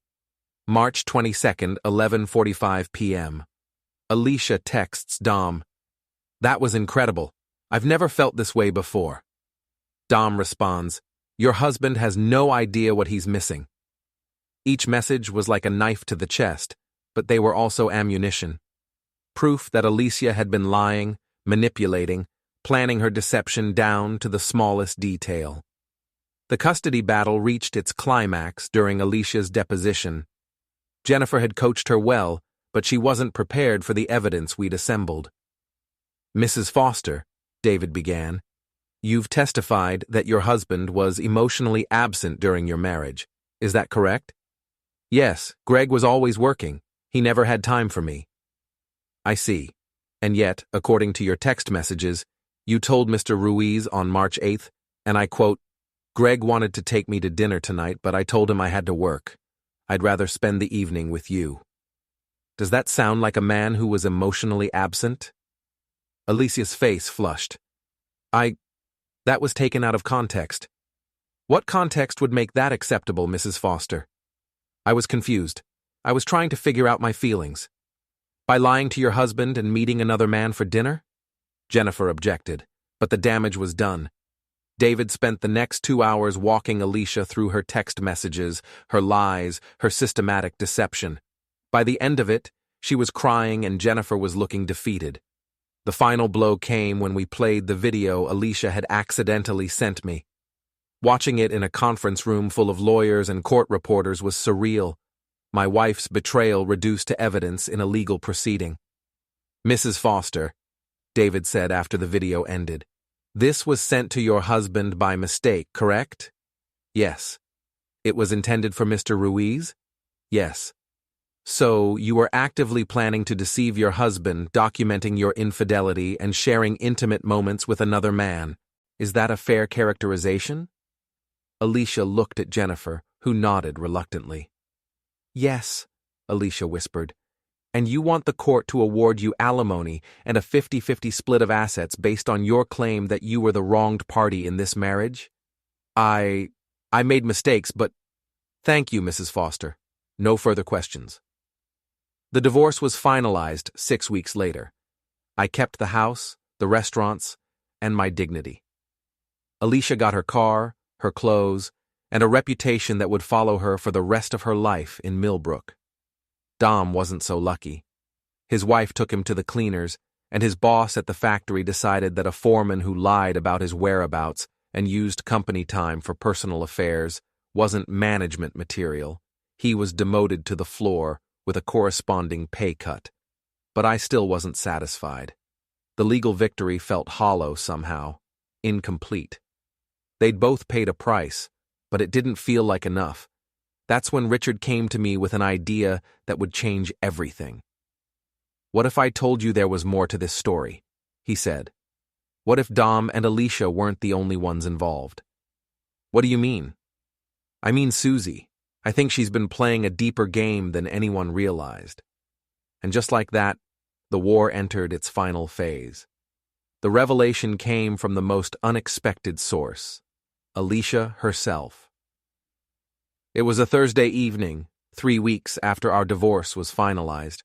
March 22nd, 11:45 p.m. Alicia texts Dom. That was incredible. I've never felt this way before. Dom responds, Your husband has no idea what he's missing. Each message was like a knife to the chest, but they were also ammunition. Proof that Alicia had been lying, manipulating, planning her deception down to the smallest detail. The custody battle reached its climax during Alicia's deposition. Jennifer had coached her well, but she wasn't prepared for the evidence we'd assembled. Mrs. Foster, David began, you've testified that your husband was emotionally absent during your marriage. Is that correct? Yes, Greg was always working. He never had time for me. I see. And yet, according to your text messages, you told Mr. Ruiz on March 8th, and I quote, Greg wanted to take me to dinner tonight, but I told him I had to work. I'd rather spend the evening with you. Does that sound like a man who was emotionally absent? Alicia's face flushed. That was taken out of context. What context would make that acceptable, Mrs. Foster? I was confused. I was trying to figure out my feelings. By lying to your husband and meeting another man for dinner? Jennifer objected, but the damage was done. David spent the next 2 hours walking Alicia through her text messages, her lies, her systematic deception. By the end of it, she was crying and Jennifer was looking defeated. The final blow came when we played the video Alicia had accidentally sent me. Watching it in a conference room full of lawyers and court reporters was surreal. My wife's betrayal reduced to evidence in a legal proceeding. Mrs. Foster, David said after the video ended, this was sent to your husband by mistake, correct? Yes. It was intended for Mr. Ruiz? Yes. So, you were actively planning to deceive your husband, documenting your infidelity and sharing intimate moments with another man. Is that a fair characterization? Alicia looked at Jennifer, who nodded reluctantly. Yes, Alicia whispered. And you want the court to award you alimony and a 50-50 split of assets based on your claim that you were the wronged party in this marriage? I made mistakes, but thank you, Mrs. Foster. No further questions. The divorce was finalized 6 weeks later. I kept the house, the restaurants, and my dignity. Alicia got her car, her clothes, and a reputation that would follow her for the rest of her life in Millbrook. Dom wasn't so lucky. His wife took him to the cleaners, and his boss at the factory decided that a foreman who lied about his whereabouts and used company time for personal affairs wasn't management material. He was demoted to the floor with a corresponding pay cut. But I still wasn't satisfied. The legal victory felt hollow somehow, incomplete. They'd both paid a price, but it didn't feel like enough. That's when Richard came to me with an idea that would change everything. "What if I told you there was more to this story?" he said. "What if Dom and Alicia weren't the only ones involved?" "What do you mean?" "I mean Susie. I think she's been playing a deeper game than anyone realized." And just like that, the war entered its final phase. The revelation came from the most unexpected source: Alicia herself. It was a Thursday evening, 3 weeks after our divorce was finalized.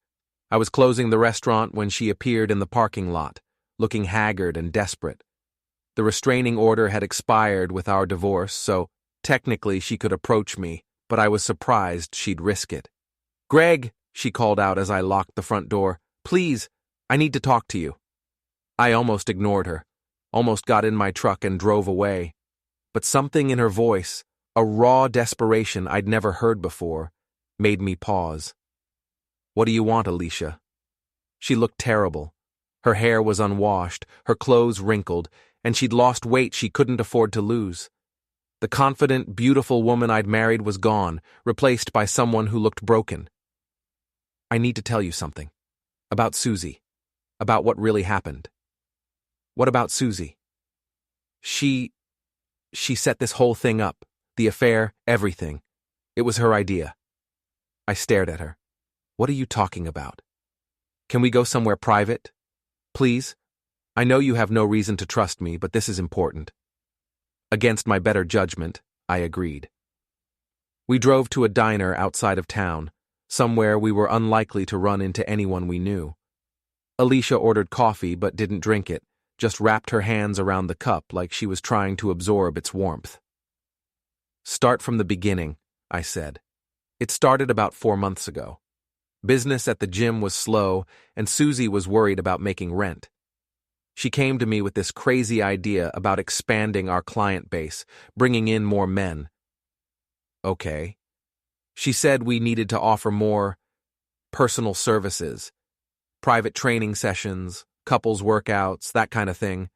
I was closing the restaurant when she appeared in the parking lot, looking haggard and desperate. The restraining order had expired with our divorce, so technically she could approach me, but I was surprised she'd risk it. "Greg," she called out as I locked the front door, "please, I need to talk to you." I almost ignored her, almost got in my truck and drove away. But something in her voice, a raw desperation I'd never heard before, made me pause. "What do you want, Alicia?" She looked terrible. Her hair was unwashed, her clothes wrinkled, and she'd lost weight she couldn't afford to lose. The confident, beautiful woman I'd married was gone, replaced by someone who looked broken. "I need to tell you something. About Susie. About what really happened." "What about Susie?" She set this whole thing up. The affair, everything. It was her idea." I stared at her. "What are you talking about? Can we go somewhere private? Please? I know you have no reason to trust me, but this is important." Against my better judgment, I agreed. We drove to a diner outside of town, somewhere we were unlikely to run into anyone we knew. Alicia ordered coffee but didn't drink it, just wrapped her hands around the cup like she was trying to absorb its warmth. "Start from the beginning," I said. "It started about 4 months ago. Business at the gym was slow, and Susie was worried about making rent. She came to me with this crazy idea about expanding our client base, bringing in more men." "Okay." "She said we needed to offer more personal services, private training sessions, couples workouts, that kind of thing.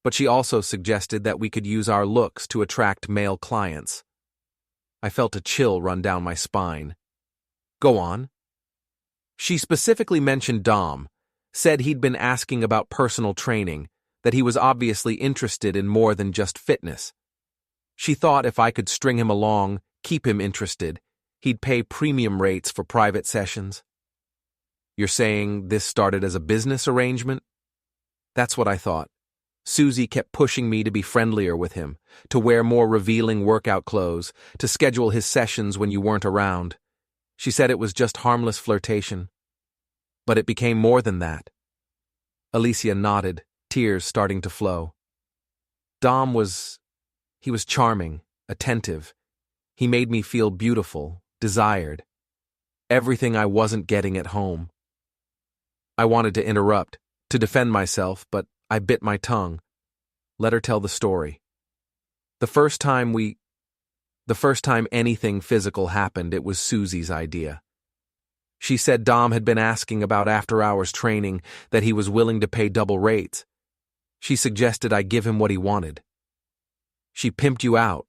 But she also suggested that we could use our looks to attract male clients." I felt a chill run down my spine. "Go on." "She specifically mentioned Dom, said he'd been asking about personal training, that he was obviously interested in more than just fitness. She thought if I could string him along, keep him interested, he'd pay premium rates for private sessions." "You're saying this started as a business arrangement?" "That's what I thought. Susie kept pushing me to be friendlier with him, to wear more revealing workout clothes, to schedule his sessions when you weren't around. She said it was just harmless flirtation. But it became more than that." Alicia nodded, tears starting to flow. "Dom he was charming, attentive. He made me feel beautiful, desired. Everything I wasn't getting at home." I wanted to interrupt, to defend myself, but I bit my tongue. Let her tell the story. The first time anything physical happened, it was Susie's idea. She said Dom had been asking about after-hours training, that he was willing to pay double rates. She suggested I give him what he wanted. "She pimped you out."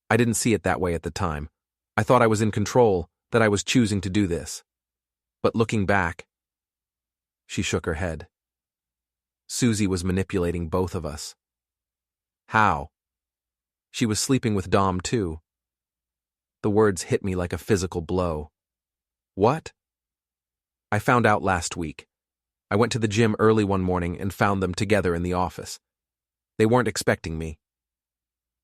I didn't see it that way at the time. I thought I was in control, that I was choosing to do this. But looking back, she shook her head. Susie was manipulating both of us. "How?" "She was sleeping with Dom, too." The words hit me like a physical blow. "What?" "I found out last week. I went to the gym early one morning and found them together in the office. They weren't expecting me."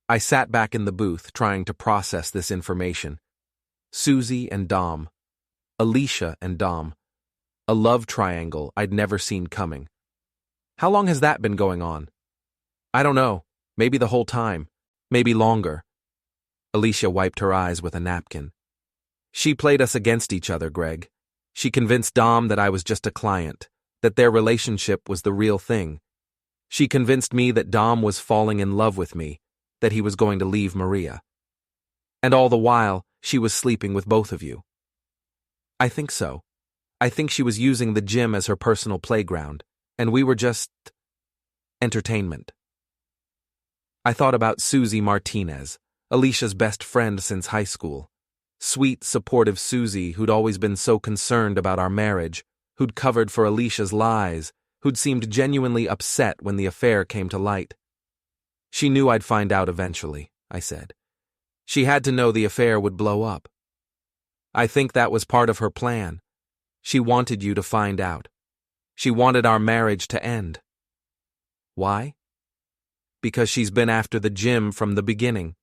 I sat back in the booth trying to process this information. Susie and Dom. Alicia and Dom. A love triangle I'd never seen coming. How long has that been going on? I don't know. Maybe the whole time. Maybe longer. Alicia wiped her eyes with a napkin. She played us against each other, Greg. She convinced Dom that I was just a client, that their relationship was the real thing. She convinced me that Dom was falling in love with me, that he was going to leave Maria. And all the while, she was sleeping with both of you. I think so. I think she was using the gym as her personal playground, and we were just entertainment. I thought about Susie Martinez, Alicia's best friend since high school. Sweet, supportive Susie who'd always been so concerned about our marriage, who'd covered for Alicia's lies, who'd seemed genuinely upset when the affair came to light. She knew I'd find out eventually, I said. She had to know the affair would blow up. I think that was part of her plan. She wanted you to find out. She wanted our marriage to end. Why? Because she's been after the gym from the beginning.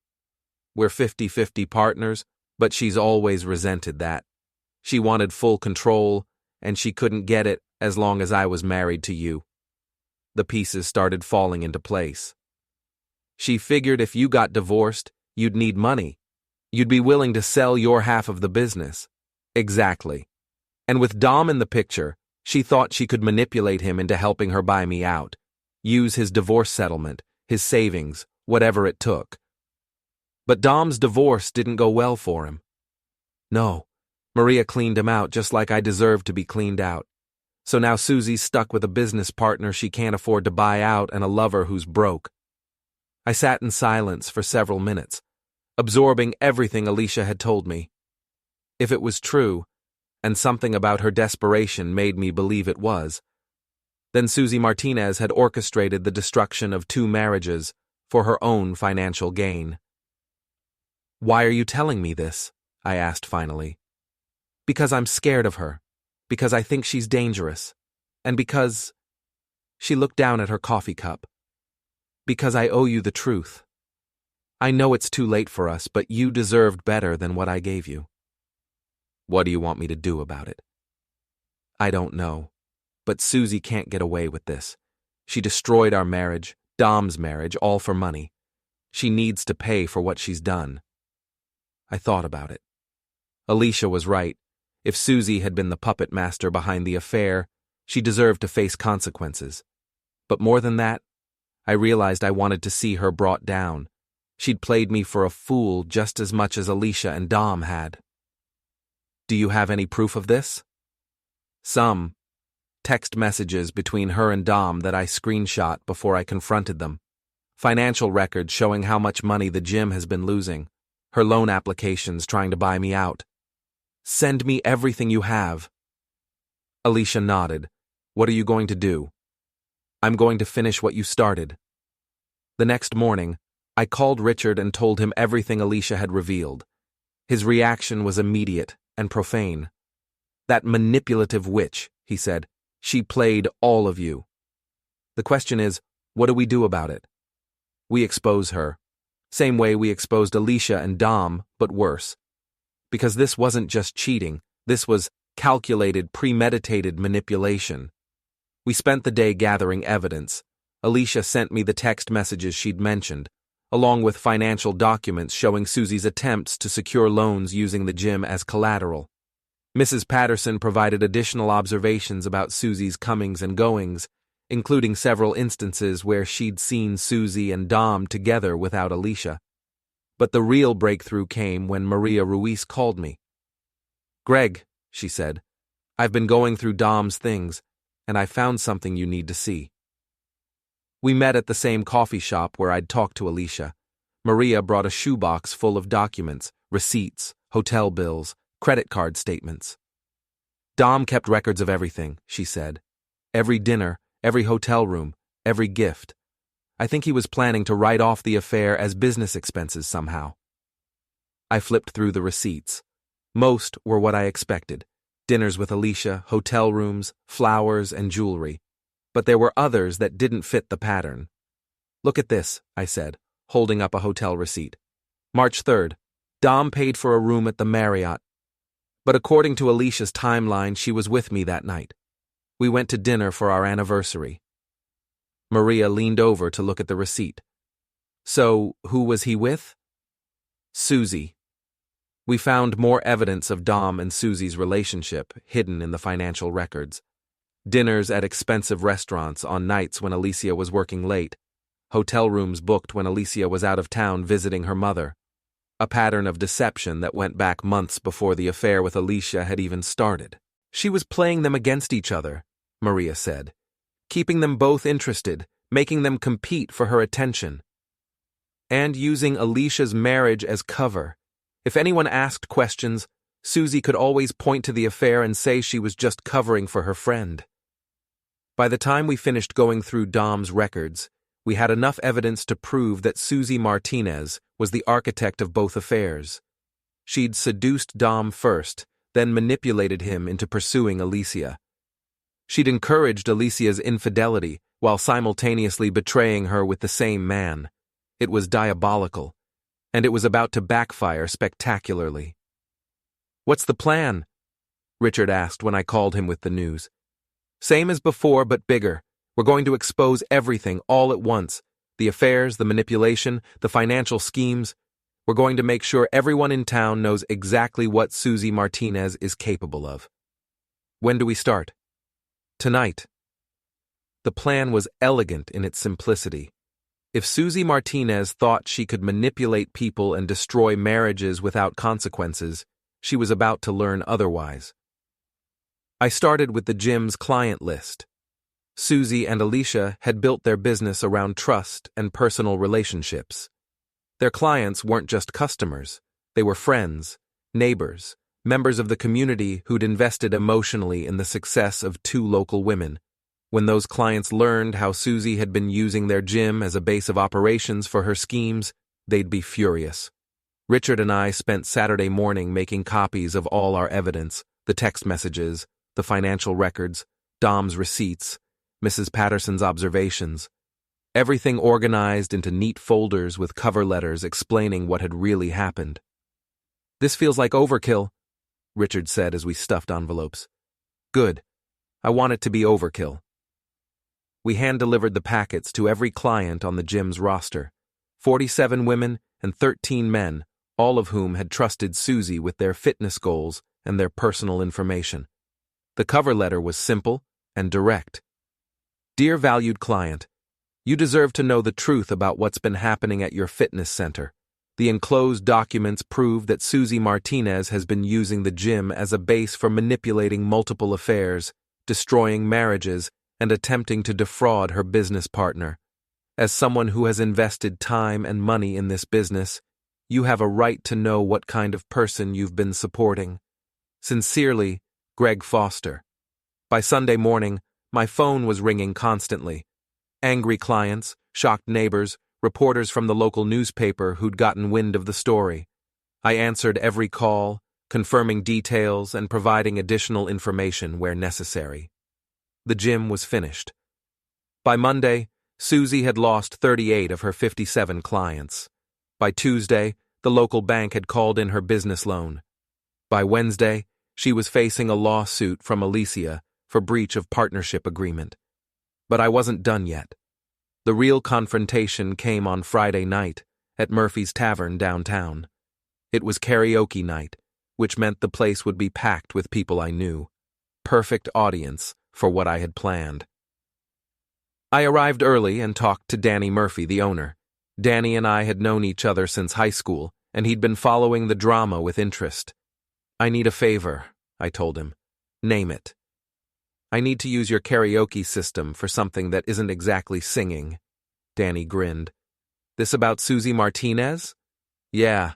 We're 50-50 partners, but she's always resented that. She wanted full control, and she couldn't get it as long as I was married to you. The pieces started falling into place. She figured if you got divorced, you'd need money. You'd be willing to sell your half of the business. Exactly. And with Dom in the picture, she thought she could manipulate him into helping her buy me out. Use his divorce settlement, his savings, whatever it took. But Dom's divorce didn't go well for him. No, Maria cleaned him out just like I deserved to be cleaned out. So now Susie's stuck with a business partner she can't afford to buy out and a lover who's broke. I sat in silence for several minutes, absorbing everything Alicia had told me. If it was true, and something about her desperation made me believe it was, then Susie Martinez had orchestrated the destruction of 2 marriages for her own financial gain. Why are you telling me this? I asked finally. Because I'm scared of her, because I think she's dangerous, and because... She looked down at her coffee cup. Because I owe you the truth. I know it's too late for us, but you deserved better than what I gave you. What do you want me to do about it? I don't know, but Susie can't get away with this. She destroyed our marriage, Dom's marriage, all for money. She needs to pay for what she's done. I thought about it. Alicia was right. If Susie had been the puppet master behind the affair, she deserved to face consequences. But more than that, I realized I wanted to see her brought down. She'd played me for a fool just as much as Alicia and Dom had. Do you have any proof of this? Some. Text messages between her and Dom that I screenshot before I confronted them. Financial records showing how much money the gym has been losing. Her loan applications trying to buy me out. Send me everything you have. Alicia nodded. What are you going to do? I'm going to finish what you started. The next morning, I called Richard and told him everything Alicia had revealed. His reaction was immediate and profane. That manipulative witch, he said. She played all of you. The question is, what do we do about it? We expose her. Same way we exposed Alicia and Dom, but worse. Because this wasn't just cheating, this was calculated, premeditated manipulation. We spent the day gathering evidence. Alicia sent me the text messages she'd mentioned, along with financial documents showing Susie's attempts to secure loans using the gym as collateral. Mrs. Patterson provided additional observations about Susie's comings and goings, including several instances where she'd seen Susie and Dom together without Alicia. But the real breakthrough came when Maria Ruiz called me. Greg, she said, I've been going through Dom's things, and I found something you need to see. We met at the same coffee shop where I'd talked to Alicia. Maria brought a shoebox full of documents, receipts, hotel bills, credit card statements. Dom kept records of everything, she said. Every dinner, every hotel room, every gift. I think he was planning to write off the affair as business expenses somehow. I flipped through the receipts. Most were what I expected. Dinners with Alicia, hotel rooms, flowers, and jewelry. But there were others that didn't fit the pattern. Look at this, I said, holding up a hotel receipt. March 3rd. Dom paid for a room at the Marriott. But according to Alicia's timeline, she was with me that night. We went to dinner for our anniversary. Maria leaned over to look at the receipt. So, who was he with? Susie. We found more evidence of Dom and Susie's relationship hidden in the financial records. Dinners at expensive restaurants on nights when Alicia was working late. Hotel rooms booked when Alicia was out of town visiting her mother. A pattern of deception that went back months before the affair with Alicia had even started. She was playing them against each other, Maria said, keeping them both interested, making them compete for her attention. And using Alicia's marriage as cover. If anyone asked questions, Susie could always point to the affair and say she was just covering for her friend. By the time we finished going through Dom's records, we had enough evidence to prove that Susie Martinez was the architect of both affairs. She'd seduced Dom first, then manipulated him into pursuing Alicia. She'd encouraged Alicia's infidelity while simultaneously betraying her with the same man. It was diabolical, and it was about to backfire spectacularly. "What's the plan?" Richard asked when I called him with the news. "Same as before, but bigger. We're going to expose everything all at once. The affairs, the manipulation, the financial schemes. We're going to make sure everyone in town knows exactly what Susie Martinez is capable of." "When do we start?" "Tonight." The plan was elegant in its simplicity. If Susie Martinez thought she could manipulate people and destroy marriages without consequences, she was about to learn otherwise. I started with the gym's client list. Susie and Alicia had built their business around trust and personal relationships. Their clients weren't just customers, they were friends, neighbors, members of the community who'd invested emotionally in the success of two local women. When those clients learned how Susie had been using their gym as a base of operations for her schemes, they'd be furious. Richard and I spent Saturday morning making copies of all our evidence, the text messages, the financial records, Dom's receipts, Mrs. Patterson's observations, everything organized into neat folders with cover letters explaining what had really happened. "This feels like overkill," Richard said as we stuffed envelopes. "Good. I want it to be overkill." We hand-delivered the packets to every client on the gym's roster, 47 women and 13 men, all of whom had trusted Susie with their fitness goals and their personal information. The cover letter was simple and direct. "Dear valued client, you deserve to know the truth about what's been happening at your fitness center. The enclosed documents prove that Susie Martinez has been using the gym as a base for manipulating multiple affairs, destroying marriages, and attempting to defraud her business partner. As someone who has invested time and money in this business, you have a right to know what kind of person you've been supporting. Sincerely, Greg Foster." By Sunday morning, my phone was ringing constantly. Angry clients, shocked neighbors, reporters from the local newspaper who'd gotten wind of the story. I answered every call, confirming details and providing additional information where necessary. The gym was finished. By Monday, Susie had lost 38 of her 57 clients. By Tuesday, the local bank had called in her business loan. By Wednesday, she was facing a lawsuit from Alicia for breach of partnership agreement. But I wasn't done yet. The real confrontation came on Friday night at Murphy's Tavern downtown. It was karaoke night, which meant the place would be packed with people I knew. Perfect audience for what I had planned. I arrived early and talked to Danny Murphy, the owner. Danny and I had known each other since high school, and he'd been following the drama with interest. "I need a favor," I told him. "Name it." "I need to use your karaoke system for something that isn't exactly singing." Danny grinned. "This about Susie Martinez?" "Yeah.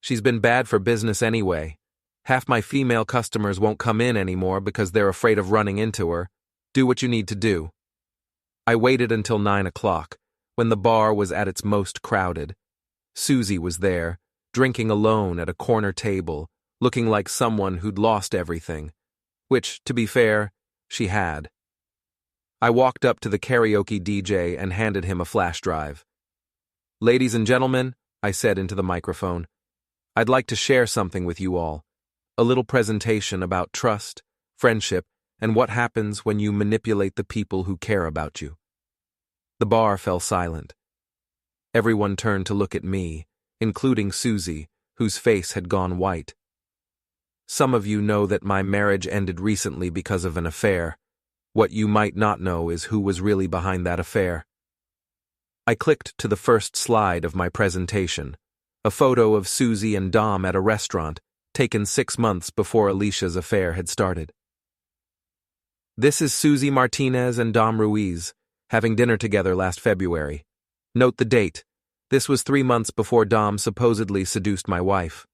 She's been bad for business anyway. Half my female customers won't come in anymore because they're afraid of running into her. Do what you need to do." I waited until 9 o'clock, when the bar was at its most crowded. Susie was there, drinking alone at a corner table, looking like someone who'd lost everything, which, to be fair, she had. I walked up to the karaoke DJ and handed him a flash drive. "Ladies and gentlemen," I said into the microphone, "I'd like to share something with you all. A little presentation about trust, friendship, and what happens when you manipulate the people who care about you. The bar fell silent. Everyone turned to look at me, including Susie, whose face had gone white. Some of you know that my marriage ended recently because of an affair. What you might not know is who was really behind that affair. I clicked to the first slide of my presentation, a photo of Susie and Dom at a restaurant, taken 6 months before Alicia's affair had started. This is Susie Martinez and Dom Ruiz, having dinner together last February. Note the date. This was 3 months before Dom supposedly seduced my wife.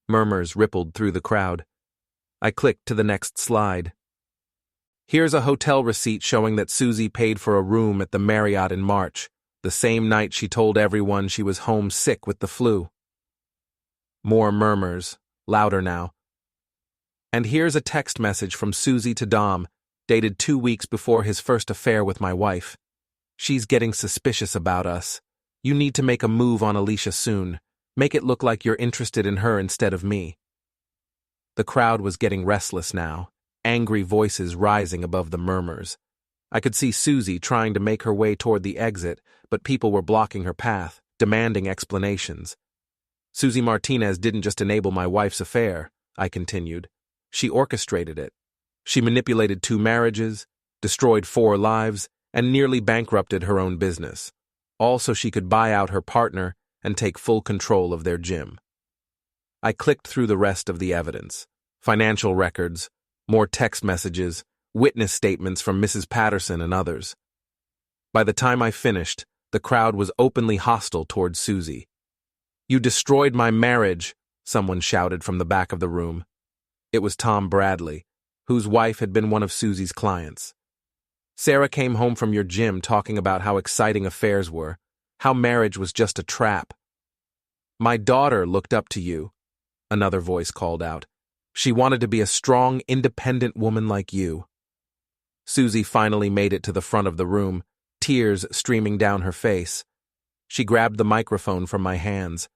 Murmurs rippled through the crowd. I clicked to the next slide. Here's a hotel receipt showing that Susie paid for a room at the Marriott in March, the same night she told everyone she was home sick with the flu. More murmurs, louder now. And here's a text message from Susie to Dom, dated 2 weeks before his first affair with my wife. She's getting suspicious about us. You need to make a move on Alicia soon. Make it look like you're interested in her instead of me. The crowd was getting restless now, angry voices rising above the murmurs. I could see Susie trying to make her way toward the exit, but people were blocking her path, demanding explanations. Susie Martinez didn't just enable my wife's affair, I continued. She orchestrated it. She manipulated 2 marriages, destroyed 4 lives, and nearly bankrupted her own business, all so she could buy out her partner and take full control of their gym. I clicked through the rest of the evidence. Financial records, more text messages, witness statements from Mrs. Patterson and others. By the time I finished, the crowd was openly hostile towards Susie. "You destroyed my marriage," someone shouted from the back of the room. It was Tom Bradley, whose wife had been one of Susie's clients. "Sarah came home from your gym talking about how exciting affairs were, how marriage was just a trap." "My daughter looked up to you," another voice called out. "She wanted to be a strong, independent woman like you." Susie finally made it to the front of the room, tears streaming down her face. She grabbed the microphone from my hands.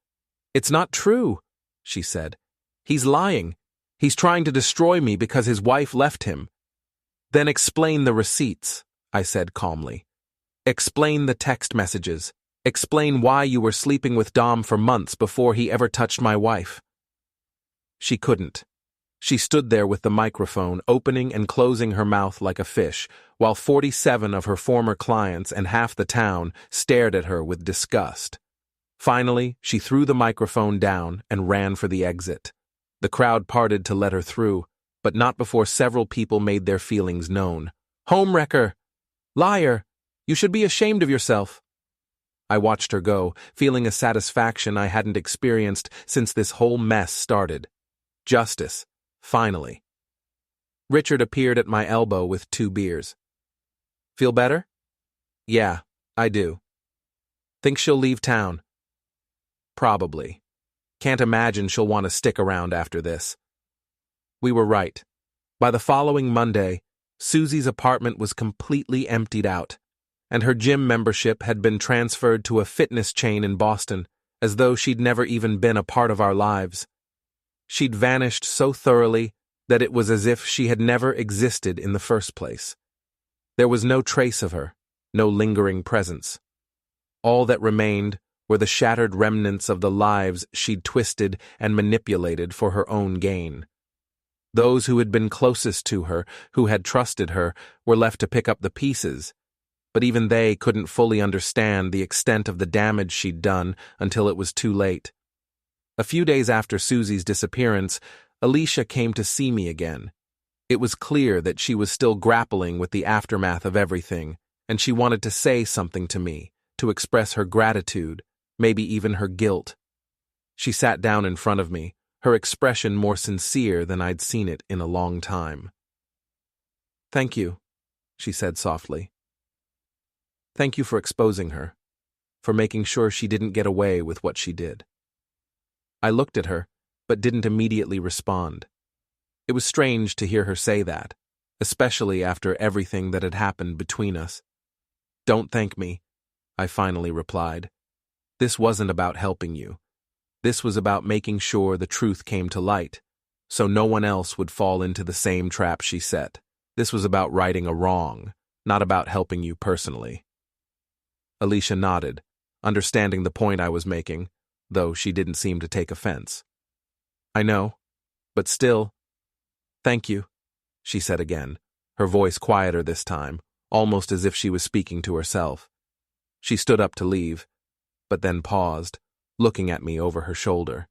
"It's not true," she said. "He's lying. He's trying to destroy me because his wife left him." "Then explain the receipts," I said calmly. "Explain the text messages. Explain why you were sleeping with Dom for months before he ever touched my wife." She couldn't. She stood there with the microphone, opening and closing her mouth like a fish, while 47 of her former clients and half the town stared at her with disgust. Finally, she threw the microphone down and ran for the exit. The crowd parted to let her through, but not before several people made their feelings known. "Homewrecker! Liar! You should be ashamed of yourself." I watched her go, feeling a satisfaction I hadn't experienced since this whole mess started. Justice, finally. Richard appeared at my elbow with 2 beers. "Feel better?" "Yeah, I do." "Think she'll leave town?" "Probably. Can't imagine she'll want to stick around after this." We were right. By the following Monday, Susie's apartment was completely emptied out, and her gym membership had been transferred to a fitness chain in Boston, as though she'd never even been a part of our lives. She'd vanished so thoroughly that it was as if she had never existed in the first place. There was no trace of her, no lingering presence. All that remained were the shattered remnants of the lives she'd twisted and manipulated for her own gain. Those who had been closest to her, who had trusted her, were left to pick up the pieces, but even they couldn't fully understand the extent of the damage she'd done until it was too late. A few days after Susie's disappearance, Alicia came to see me again. It was clear that she was still grappling with the aftermath of everything, and she wanted to say something to me, to express her gratitude, maybe even her guilt. She sat down in front of me, her expression more sincere than I'd seen it in a long time. "Thank you," she said softly. "Thank you for exposing her, for making sure she didn't get away with what she did." I looked at her, but didn't immediately respond. It was strange to hear her say that, especially after everything that had happened between us. "Don't thank me," I finally replied. "This wasn't about helping you. This was about making sure the truth came to light. so no one else would fall into the same trap she set. This was about righting a wrong, not about helping you personally. Alicia nodded, understanding the point I was making, though she didn't seem to take offense. I know, but still, thank you, she said again, her voice quieter this time, almost as if she was speaking to herself. She stood up to leave, but then paused, looking at me over her shoulder.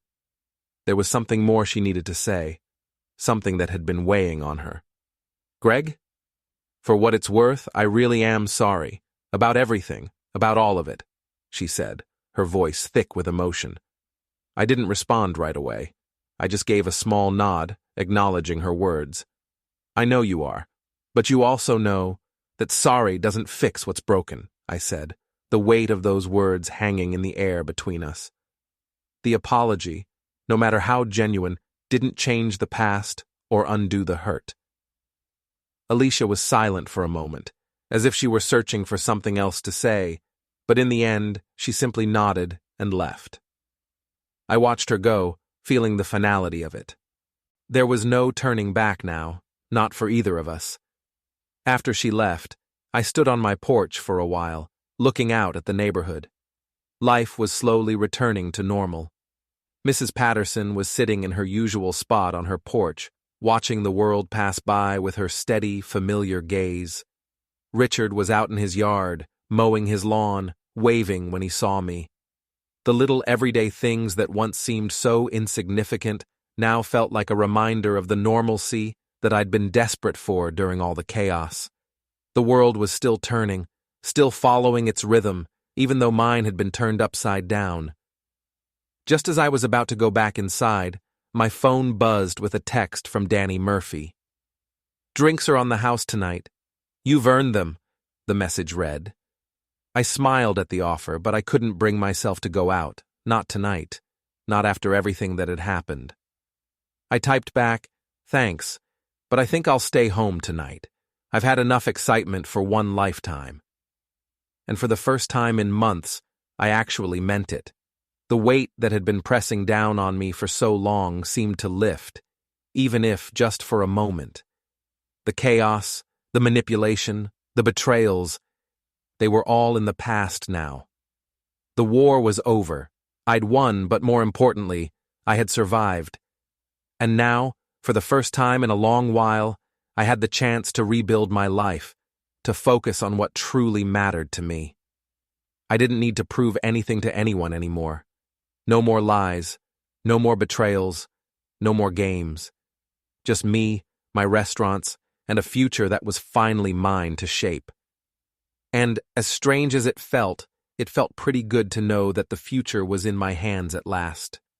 There was something more she needed to say, something that had been weighing on her. Greg? For what it's worth, I really am sorry. About everything, about all of it, she said, her voice thick with emotion. I didn't respond right away. I just gave a small nod, acknowledging her words. I know you are, but you also know that sorry doesn't fix what's broken, I said, the weight of those words hanging in the air between us. The apology, no matter how genuine, didn't change the past or undo the hurt. Alicia was silent for a moment, as if she were searching for something else to say, but in the end, she simply nodded and left. I watched her go, feeling the finality of it. There was no turning back now, not for either of us. After she left, I stood on my porch for a while, looking out at the neighborhood. Life was slowly returning to normal. Mrs. Patterson was sitting in her usual spot on her porch, watching the world pass by with her steady, familiar gaze. Richard was out in his yard, mowing his lawn, waving when he saw me. The little everyday things that once seemed so insignificant now felt like a reminder of the normalcy that I'd been desperate for during all the chaos. The world was still turning, still following its rhythm, even though mine had been turned upside down. Just as I was about to go back inside, my phone buzzed with a text from Danny Murphy. Drinks are on the house tonight. You've earned them, the message read. I smiled at the offer, but I couldn't bring myself to go out, not tonight, not after everything that had happened. I typed back, thanks, but I think I'll stay home tonight. I've had enough excitement for one lifetime. And for the first time in months, I actually meant it. The weight that had been pressing down on me for so long seemed to lift, even if just for a moment. The chaos, the manipulation, the betrayals, they were all in the past now. The war was over. I'd won, but more importantly, I had survived. And now, for the first time in a long while, I had the chance to rebuild my life, to focus on what truly mattered to me. I didn't need to prove anything to anyone anymore. No more lies, no more betrayals, no more games. Just me, my restaurants, and a future that was finally mine to shape. And, as strange as it felt pretty good to know that the future was in my hands at last.